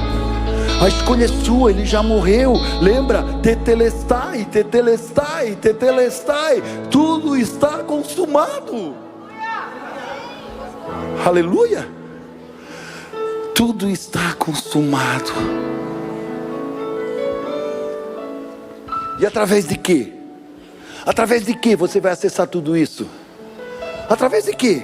A escolha é sua, ele já morreu. Lembra? Tetelestai, tetelestai, tetelestai. Tudo está consumado. Aleluia. Tudo está consumado. E através de quê? Através de quê você vai acessar tudo isso? Através de quê?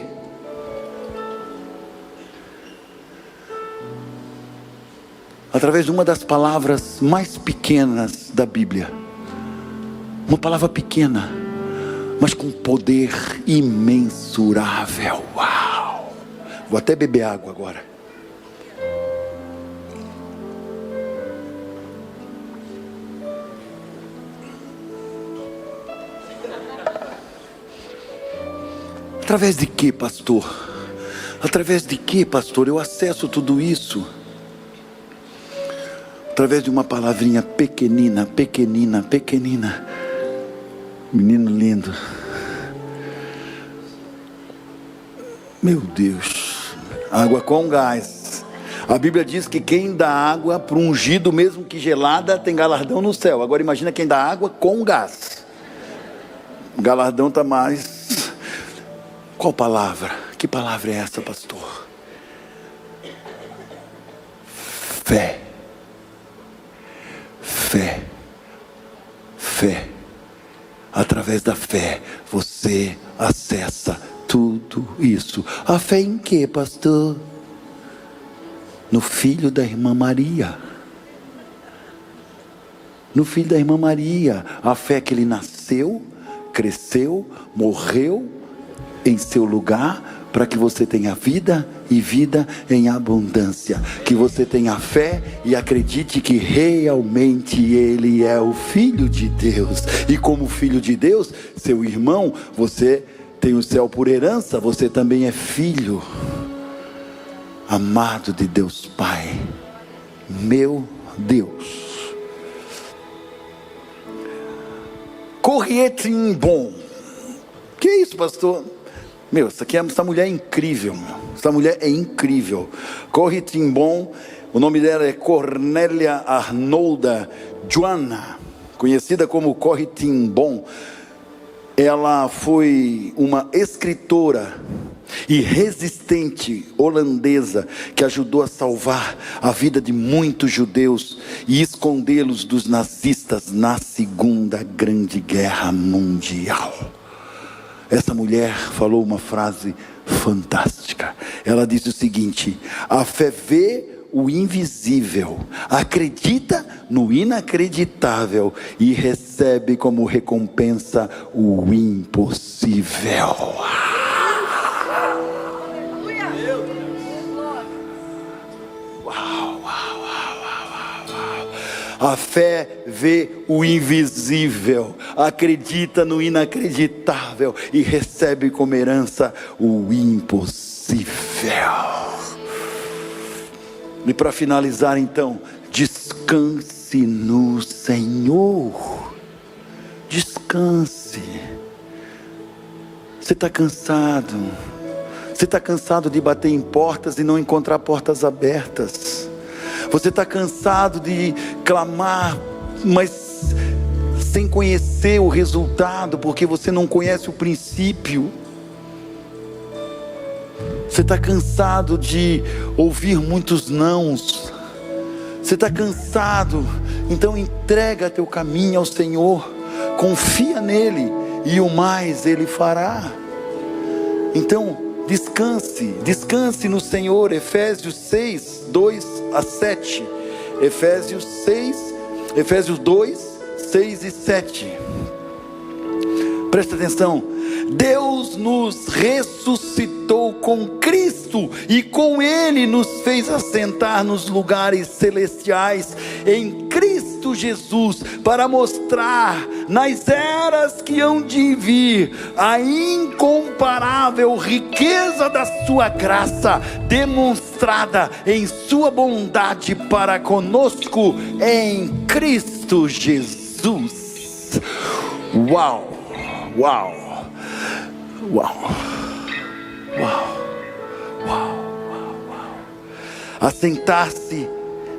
através de uma das palavras mais pequenas da Bíblia. Uma palavra pequena, mas com poder imensurável. Uau! Vou até beber água agora. Através de que, pastor? Através de que, pastor, eu acesso tudo isso? Através de uma palavrinha pequenina, pequenina, pequenina. Menino lindo. Meu Deus. Água com gás. A Bíblia diz que quem dá água para um ungido, mesmo que gelada, tem galardão no céu. Agora imagina quem dá água com gás. O galardão está mais... Qual palavra? Que palavra é essa, pastor? Fé. Fé. Fé. Através da fé, você acessa tudo isso. A fé em quê, pastor? No filho da irmã Maria. No filho da irmã Maria. A fé que ele nasceu, cresceu, morreu em seu lugar, para que você tenha vida e vida em abundância. Que você tenha fé e acredite que realmente ele é o Filho de Deus. E como Filho de Deus, seu irmão, você tem o céu por herança, você também é filho amado de Deus Pai. Meu Deus. Corrietim-bom. Que é isso, pastor? Meu, essa mulher é incrível, meu. Essa mulher é incrível. Corrietim-bom, o nome dela é Cornélia Arnolda Joanna, conhecida como Corrietim-bom. Ela foi uma escritora e resistente holandesa que ajudou a salvar a vida de muitos judeus e escondê-los dos nazistas na Segunda Grande Guerra Mundial. Essa mulher falou uma frase fantástica. Ela disse o seguinte: a fé vê o invisível, acredita no inacreditável e recebe como recompensa o impossível. A fé vê o invisível, acredita no inacreditável e recebe como herança o impossível. E para finalizar então, descanse no Senhor. Descanse. Você está cansado? Você está cansado de bater em portas e não encontrar portas abertas? Você está cansado de clamar, mas sem conhecer o resultado, porque você não conhece o princípio. Você está cansado de ouvir muitos nãos. Você está cansado, então entrega teu caminho ao Senhor, confia nele e o mais Ele fará. Então descanse no Senhor. Efésios 6, 2-7. Efésios 2, 6 e 7. Presta atenção. Deus nos ressuscitou com Cristo e com Ele nos fez assentar nos lugares celestiais em Cristo Jesus, para mostrar nas eras que hão de vir a incomparável riqueza da sua graça, demonstrada em sua bondade para conosco em Cristo Jesus. Uau, uau, uau, uau, uau, uau, uau. Assentar-se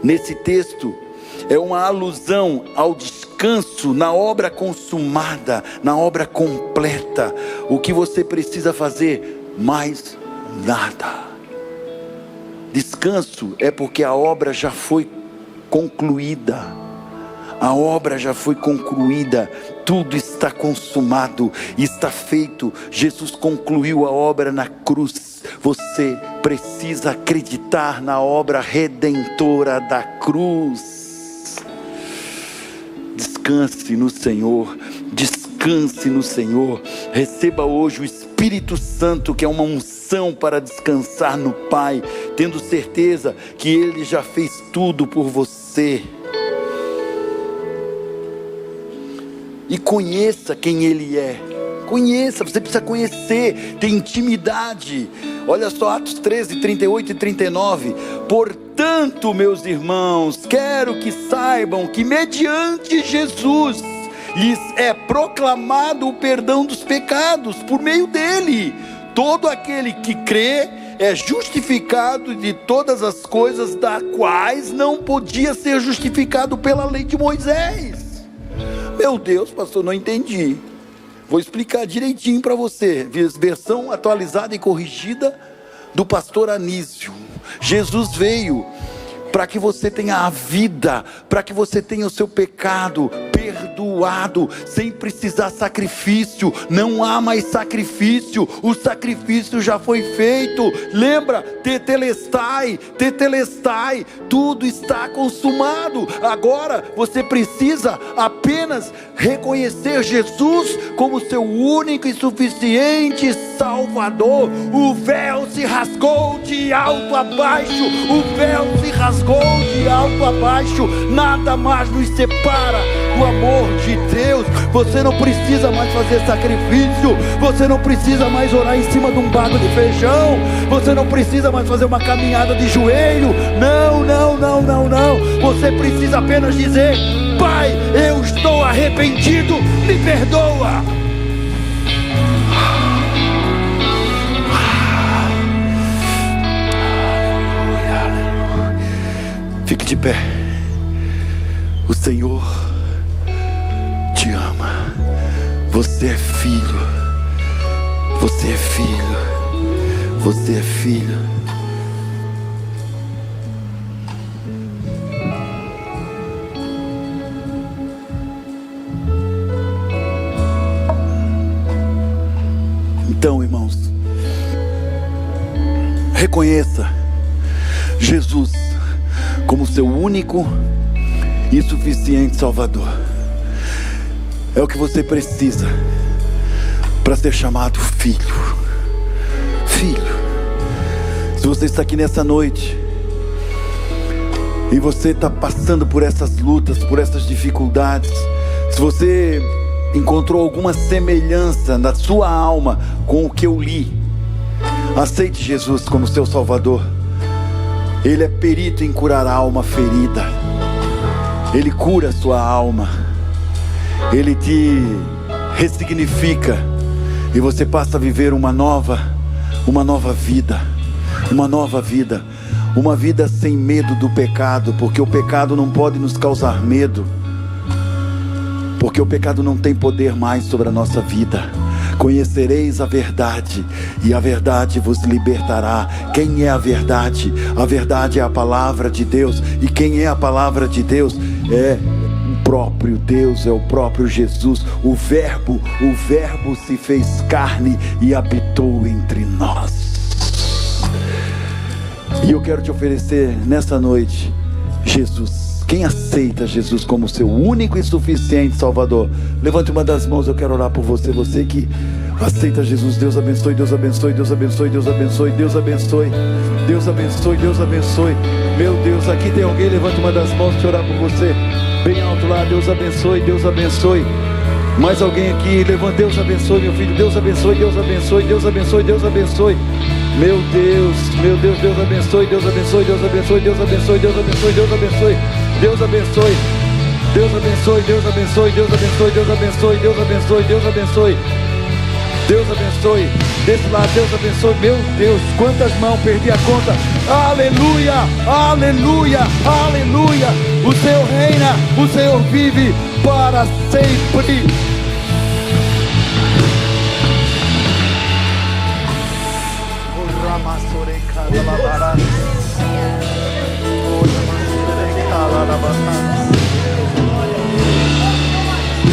nesse texto é uma alusão ao descanso na obra consumada, na obra completa. O que você precisa fazer? Mais nada. Descanso é porque a obra já foi concluída. A obra já foi concluída, tudo está consumado, está feito. Jesus concluiu a obra na cruz. você precisa acreditar na obra redentora da cruz. Descanse no Senhor, descanse no Senhor. Receba hoje o Espírito Santo, que é uma unção para descansar no Pai, tendo certeza que Ele já fez tudo por você. E conheça quem Ele é. Conheça, você precisa conhecer, ter intimidade. Olha só, Atos 13, 38 e 39. Portanto, meus irmãos, quero que saibam que mediante Jesus lhes é proclamado o perdão dos pecados. Por meio dele, todo aquele que crê é justificado de todas as coisas das quais não podia ser justificado pela lei de Moisés. Meu Deus, pastor, não entendi. Vou explicar direitinho para você. Versão atualizada e corrigida do pastor Anísio. Jesus veio para que você tenha a vida, para que você tenha o seu pecado perdoado, sem precisar sacrifício. Não há mais sacrifício, o sacrifício já foi feito. Lembra? Tetelestai, tudo está consumado. Agora você precisa apenas reconhecer Jesus como seu único e suficiente Salvador. O véu se rasgou de alto a baixo, o véu se rasgou de alto a baixo, nada mais nos separa do amor de Deus. Você não precisa mais fazer sacrifício, você não precisa mais orar em cima de um bago de feijão, você não precisa mais fazer uma caminhada de joelho. Não, você precisa apenas dizer: Pai, eu estou arrependido, me perdoa. Fique de pé. O Senhor te ama. Você é filho. Você é filho. Você é filho. Então, irmãos, reconheça Jesus como seu único e suficiente Salvador. É o que você precisa para ser chamado filho. Filho. Se você está aqui nessa noite e você está passando por essas lutas, por essas dificuldades, se você encontrou alguma semelhança na sua alma com o que eu li, aceite Jesus como seu Salvador. Ele é perito em curar a alma ferida. Ele cura a sua alma. Ele te ressignifica. E você passa a viver uma nova vida. Uma nova vida. Uma vida sem medo do pecado. Porque o pecado não pode nos causar medo. Porque o pecado não tem poder mais sobre a nossa vida. Conhecereis a verdade, e a verdade vos libertará. Quem é a verdade? A verdade é a palavra de Deus. E quem é a palavra de Deus? É o próprio Deus, é o próprio Jesus. O verbo se fez carne e habitou entre nós. E eu quero te oferecer nessa noite Jesus. Quem aceita Jesus como seu único e suficiente Salvador, levante uma das mãos, eu quero orar por você. Você que aceita Jesus, Deus abençoe, Deus abençoe, Deus abençoe, Deus abençoe, Deus abençoe, Deus abençoe, Deus abençoe. Meu Deus, aqui tem alguém, levante uma das mãos, deixa eu orar por você, bem alto lá. Deus abençoe, Deus abençoe. Mais alguém aqui, levante. Deus abençoe, meu filho, Deus abençoe, Deus abençoe, Deus abençoe, Deus abençoe. Meu Deus, Deus abençoe, Deus abençoe, Deus abençoe, Deus abençoe, Deus abençoe, Deus abençoe, Deus abençoe, Deus abençoe, Deus abençoe, Deus abençoe, Deus abençoe, Deus abençoe, Deus abençoe, Deus abençoe. Desse lado, Deus abençoe. Meu Deus, quantas mãos, perdi a conta. Aleluia, aleluia, aleluia. O Senhor reina, o Senhor vive para sempre.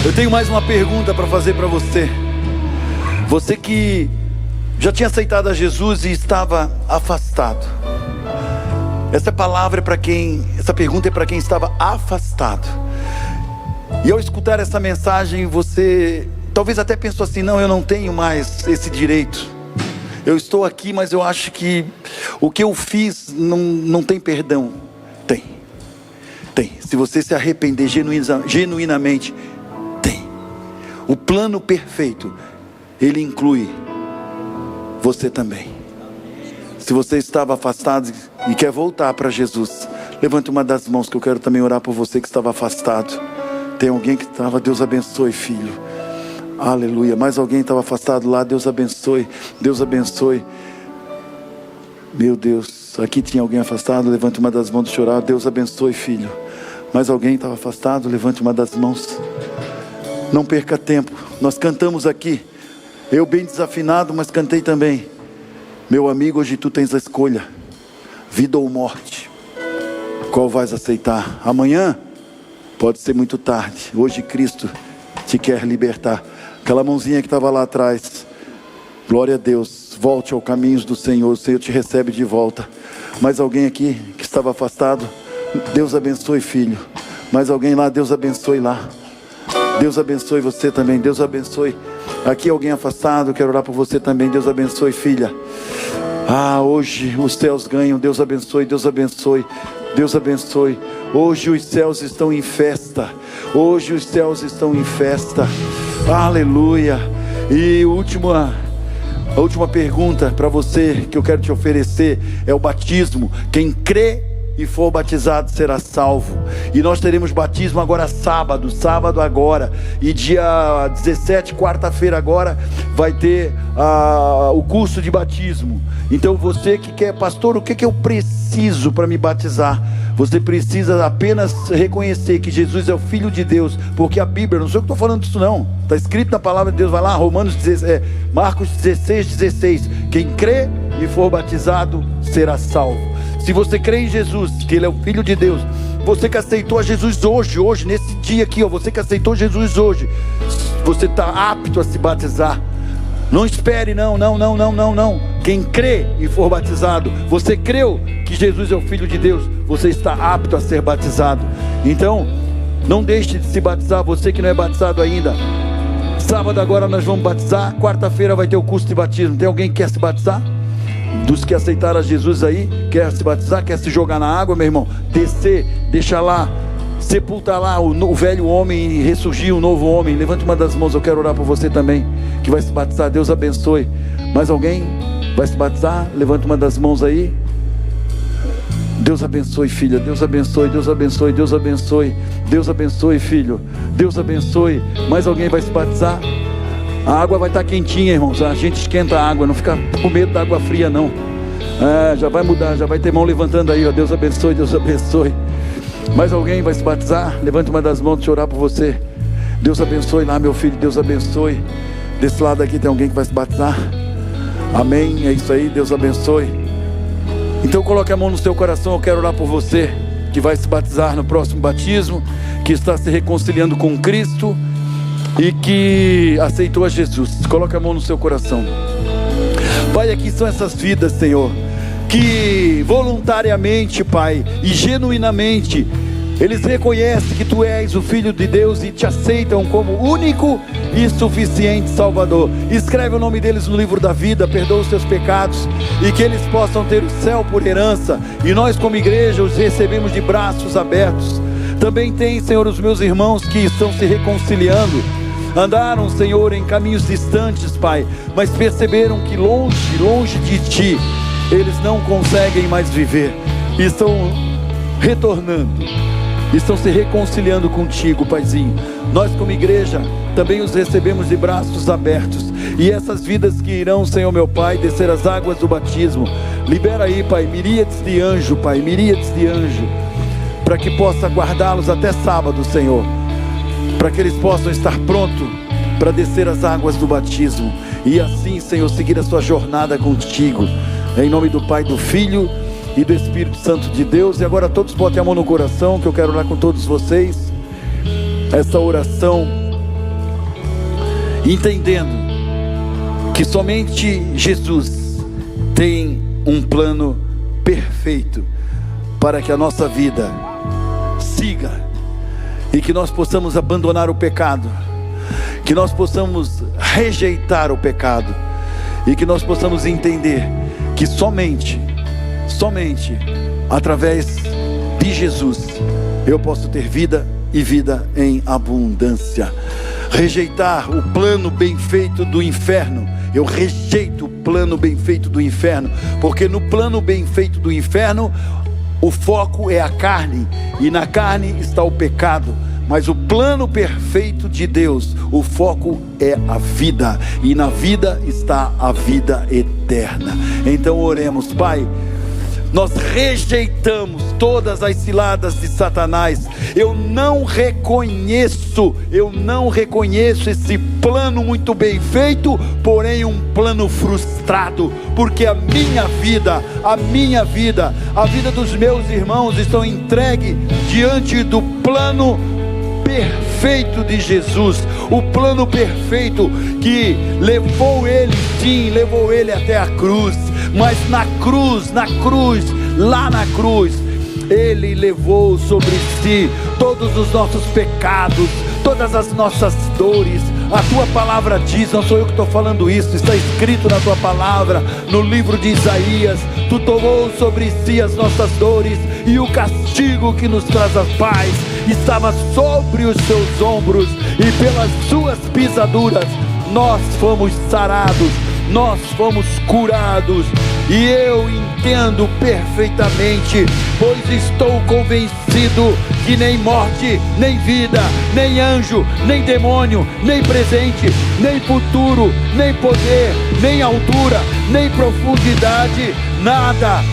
Eu tenho mais uma pergunta para fazer para você. Você que já tinha aceitado a Jesus e estava afastado. Essa palavra é para quem, essa pergunta é para quem estava afastado. E ao escutar essa mensagem, você talvez até pensou assim: não, eu não tenho mais esse direito. Eu estou aqui, mas eu acho que o que eu fiz não tem perdão. Tem. Se você se arrepender genuinamente, tem. O plano perfeito, ele inclui você também. Se você estava afastado e quer voltar para Jesus, levante uma das mãos que eu quero também orar por você que estava afastado. Tem alguém que estava, Deus abençoe, filho. Aleluia. Mais alguém estava afastado lá, Deus abençoe. Deus abençoe. Meu Deus, aqui tinha alguém afastado, levante uma das mãos de chorar. Deus abençoe, filho. Mais alguém estava afastado, levante uma das mãos. Não perca tempo, nós cantamos aqui. Eu bem desafinado, mas cantei também. Meu amigo, hoje tu tens a escolha, vida ou morte. Qual vais aceitar? Amanhã pode ser muito tarde. Hoje Cristo te quer libertar. Aquela mãozinha que estava lá atrás, glória a Deus. Volte ao caminho do Senhor, o Senhor te recebe de volta. Mais alguém aqui que estava afastado? Deus abençoe, filho. Mais alguém lá? Deus abençoe lá. Deus abençoe você também. Deus abençoe. Aqui alguém afastado, quero orar por você também. Deus abençoe, filha. Hoje os céus ganham. Deus abençoe, Deus abençoe. Deus abençoe. Hoje os céus estão em festa. Hoje os céus estão em festa. Aleluia. E a última pergunta para você que eu quero te oferecer é o batismo. Quem crê e for batizado será salvo. E nós teremos batismo agora sábado agora. E dia 17, quarta-feira agora, vai ter o curso de batismo. Então você que quer, pastor, o que eu preciso para me batizar? Você precisa apenas reconhecer que Jesus é o Filho de Deus, porque a Bíblia, não sou eu que estou falando disso não, está escrito na palavra de Deus. Vai lá, Marcos 16, quem crê e for batizado será salvo. Se você crê em Jesus, que Ele é o Filho de Deus, você que aceitou a Jesus hoje, nesse dia aqui, você que aceitou Jesus hoje, você está apto a se batizar. Não espere, não. Quem crê e for batizado, você creu que Jesus é o Filho de Deus, você está apto a ser batizado. Então, não deixe de se batizar, você que não é batizado ainda. Sábado agora nós vamos batizar, quarta-feira vai ter o curso de batismo. Tem alguém que quer se batizar? Dos que aceitaram a Jesus aí, quer se batizar, quer se jogar na água, meu irmão, descer, deixar lá, sepultar lá o velho homem e ressurgir um novo homem. Levante uma das mãos, eu quero orar por você também, que vai se batizar. Deus abençoe. Mais alguém vai se batizar? Levante uma das mãos aí. Deus abençoe, filha. Deus abençoe, Deus abençoe, Deus abençoe. Deus abençoe, filho. Deus abençoe. Mais alguém vai se batizar? A água vai estar quentinha, irmãos. A gente esquenta a água, não fica com medo da água fria, não. Já vai mudar, já vai ter mão levantando aí, ó. Deus abençoe, Deus abençoe. Mais alguém vai se batizar? Levante uma das mãos, deixa eu orar por você. Deus abençoe lá, meu filho, Deus abençoe. Desse lado aqui tem alguém que vai se batizar? Amém, é isso aí, Deus abençoe. Então coloque a mão no seu coração, eu quero orar por você que vai se batizar no próximo batismo, que está se reconciliando com Cristo e que aceitou a Jesus. Coloque a mão no seu coração. Pai, aqui são essas vidas, Senhor, que voluntariamente, Pai, e genuinamente eles reconhecem que Tu és o Filho de Deus e Te aceitam como único e suficiente Salvador. Escreve o nome deles no livro da vida, perdoa os seus pecados e que eles possam ter o céu por herança. E nós como igreja os recebemos de braços abertos. Também tem, Senhor, os meus irmãos que estão se reconciliando. Andaram, Senhor, em caminhos distantes, Pai, mas perceberam que longe de Ti eles não conseguem mais viver. E estão retornando, estão se reconciliando contigo, Paizinho. Nós como igreja também os recebemos de braços abertos. E essas vidas que irão, Senhor meu Pai, descer as águas do batismo, libera aí, Pai, miríades de anjo, Pai, miríades de anjo, para que possa guardá-los até sábado, Senhor, para que eles possam estar prontos para descer as águas do batismo e assim, Senhor, seguir a sua jornada contigo. Em nome do Pai, do Filho e do Espírito Santo de Deus. E agora todos botem a mão no coração, que eu quero orar com todos vocês essa oração, entendendo que somente Jesus tem um plano perfeito para que a nossa vida siga, e que nós possamos abandonar o pecado, que nós possamos rejeitar o pecado, e que nós possamos entender que somente através de Jesus eu posso ter vida e vida em abundância. Rejeitar o plano bem feito do inferno. Eu rejeito o plano bem feito do inferno, porque no plano bem feito do inferno o foco é a carne, e na carne está o pecado. Mas o plano perfeito de Deus, o foco é a vida, e na vida está a vida eterna. Então oremos. Pai, nós rejeitamos todas as ciladas de Satanás. Eu não reconheço esse plano muito bem feito, porém um plano frustrado, porque a minha vida, a vida dos meus irmãos estão entregue diante do plano perfeito de Jesus, o plano perfeito que levou ele até a cruz. Mas na cruz, lá na cruz, ele levou sobre si todos os nossos pecados, todas as nossas dores. A tua palavra diz, não sou eu que estou falando isso, está escrito na tua palavra, no livro de Isaías: tu tomou sobre si as nossas dores, e o castigo que nos traz a paz estava sobre os seus ombros, e pelas suas pisaduras nós fomos sarados, nós fomos curados. E eu entendo perfeitamente, pois estou convencido que nem morte, nem vida, nem anjo, nem demônio, nem presente, nem futuro, nem poder, nem altura, nem profundidade, nada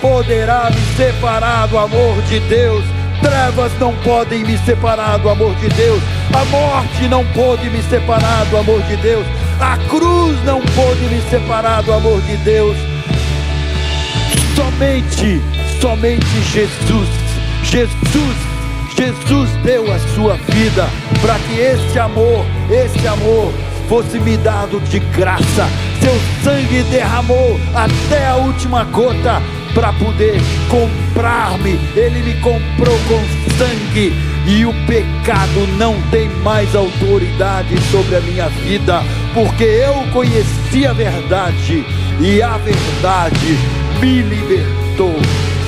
poderá me separar do amor de Deus. Trevas não podem me separar do amor de Deus. A morte não pode me separar do amor de Deus. A cruz não pode me separar do amor de Deus. Somente Jesus deu a sua vida para que esse amor fosse me dado de graça. Seu sangue derramou até a última gota para poder comprar-me. Ele me comprou com sangue, e o pecado não tem mais autoridade sobre a minha vida, porque eu conheci a verdade, e a verdade me libertou.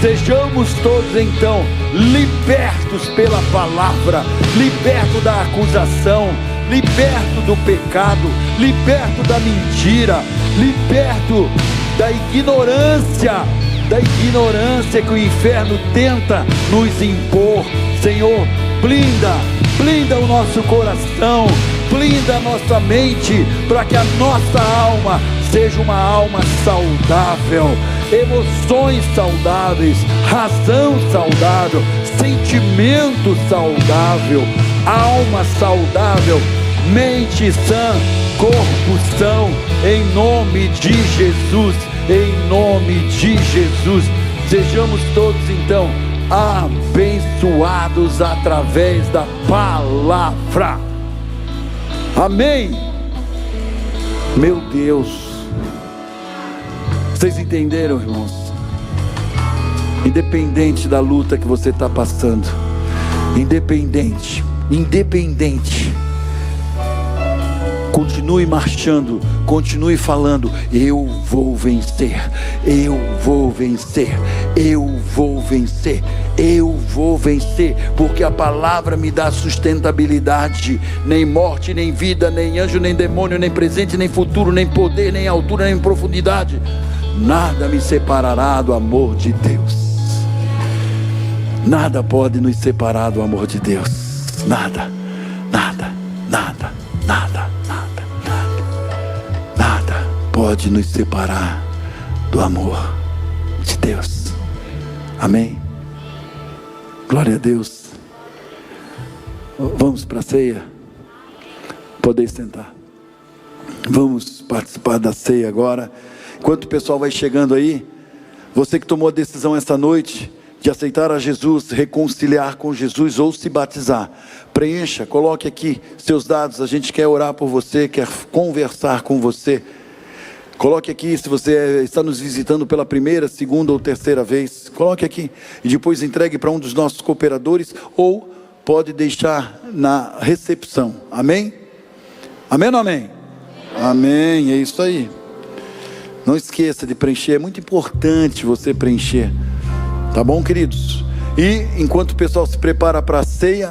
Sejamos todos então libertos pela palavra, libertos da acusação, liberto do pecado, liberto da mentira, liberto da ignorância que o inferno tenta nos impor. Senhor, blinda o nosso coração, blinda a nossa mente, para que a nossa alma seja uma alma saudável, emoções saudáveis, razão saudável, sentimento saudável, alma saudável, mente sã, corpo são, em nome de Jesus, em nome de Jesus. Sejamos todos então abençoados através da palavra. Amém. Meu Deus, vocês entenderam, irmãos? Independente da luta que você está passando, independente, continue marchando, continue falando: eu vou vencer, eu vou vencer, eu vou vencer, eu vou vencer, porque a palavra me dá sustentabilidade. Nem morte, nem vida, nem anjo, nem demônio, nem presente, nem futuro, nem poder, nem altura, nem profundidade, nada me separará do amor de Deus. Nada pode nos separar do amor de Deus. Nada pode nos separar do amor de Deus. Amém? Glória a Deus. Vamos para a ceia. Podem sentar. Vamos participar da ceia agora. Enquanto o pessoal vai chegando aí, você que tomou a decisão esta noite de aceitar a Jesus, reconciliar com Jesus ou se batizar, preencha, coloque aqui seus dados. A gente quer orar por você, quer conversar com você. Coloque aqui, se você está nos visitando pela primeira, segunda ou terceira vez, coloque aqui e depois entregue para um dos nossos cooperadores, ou pode deixar na recepção. Amém? Amém ou não amém? Amém, é isso aí. Não esqueça de preencher, é muito importante você preencher. Tá bom, queridos? E enquanto o pessoal se prepara para a ceia,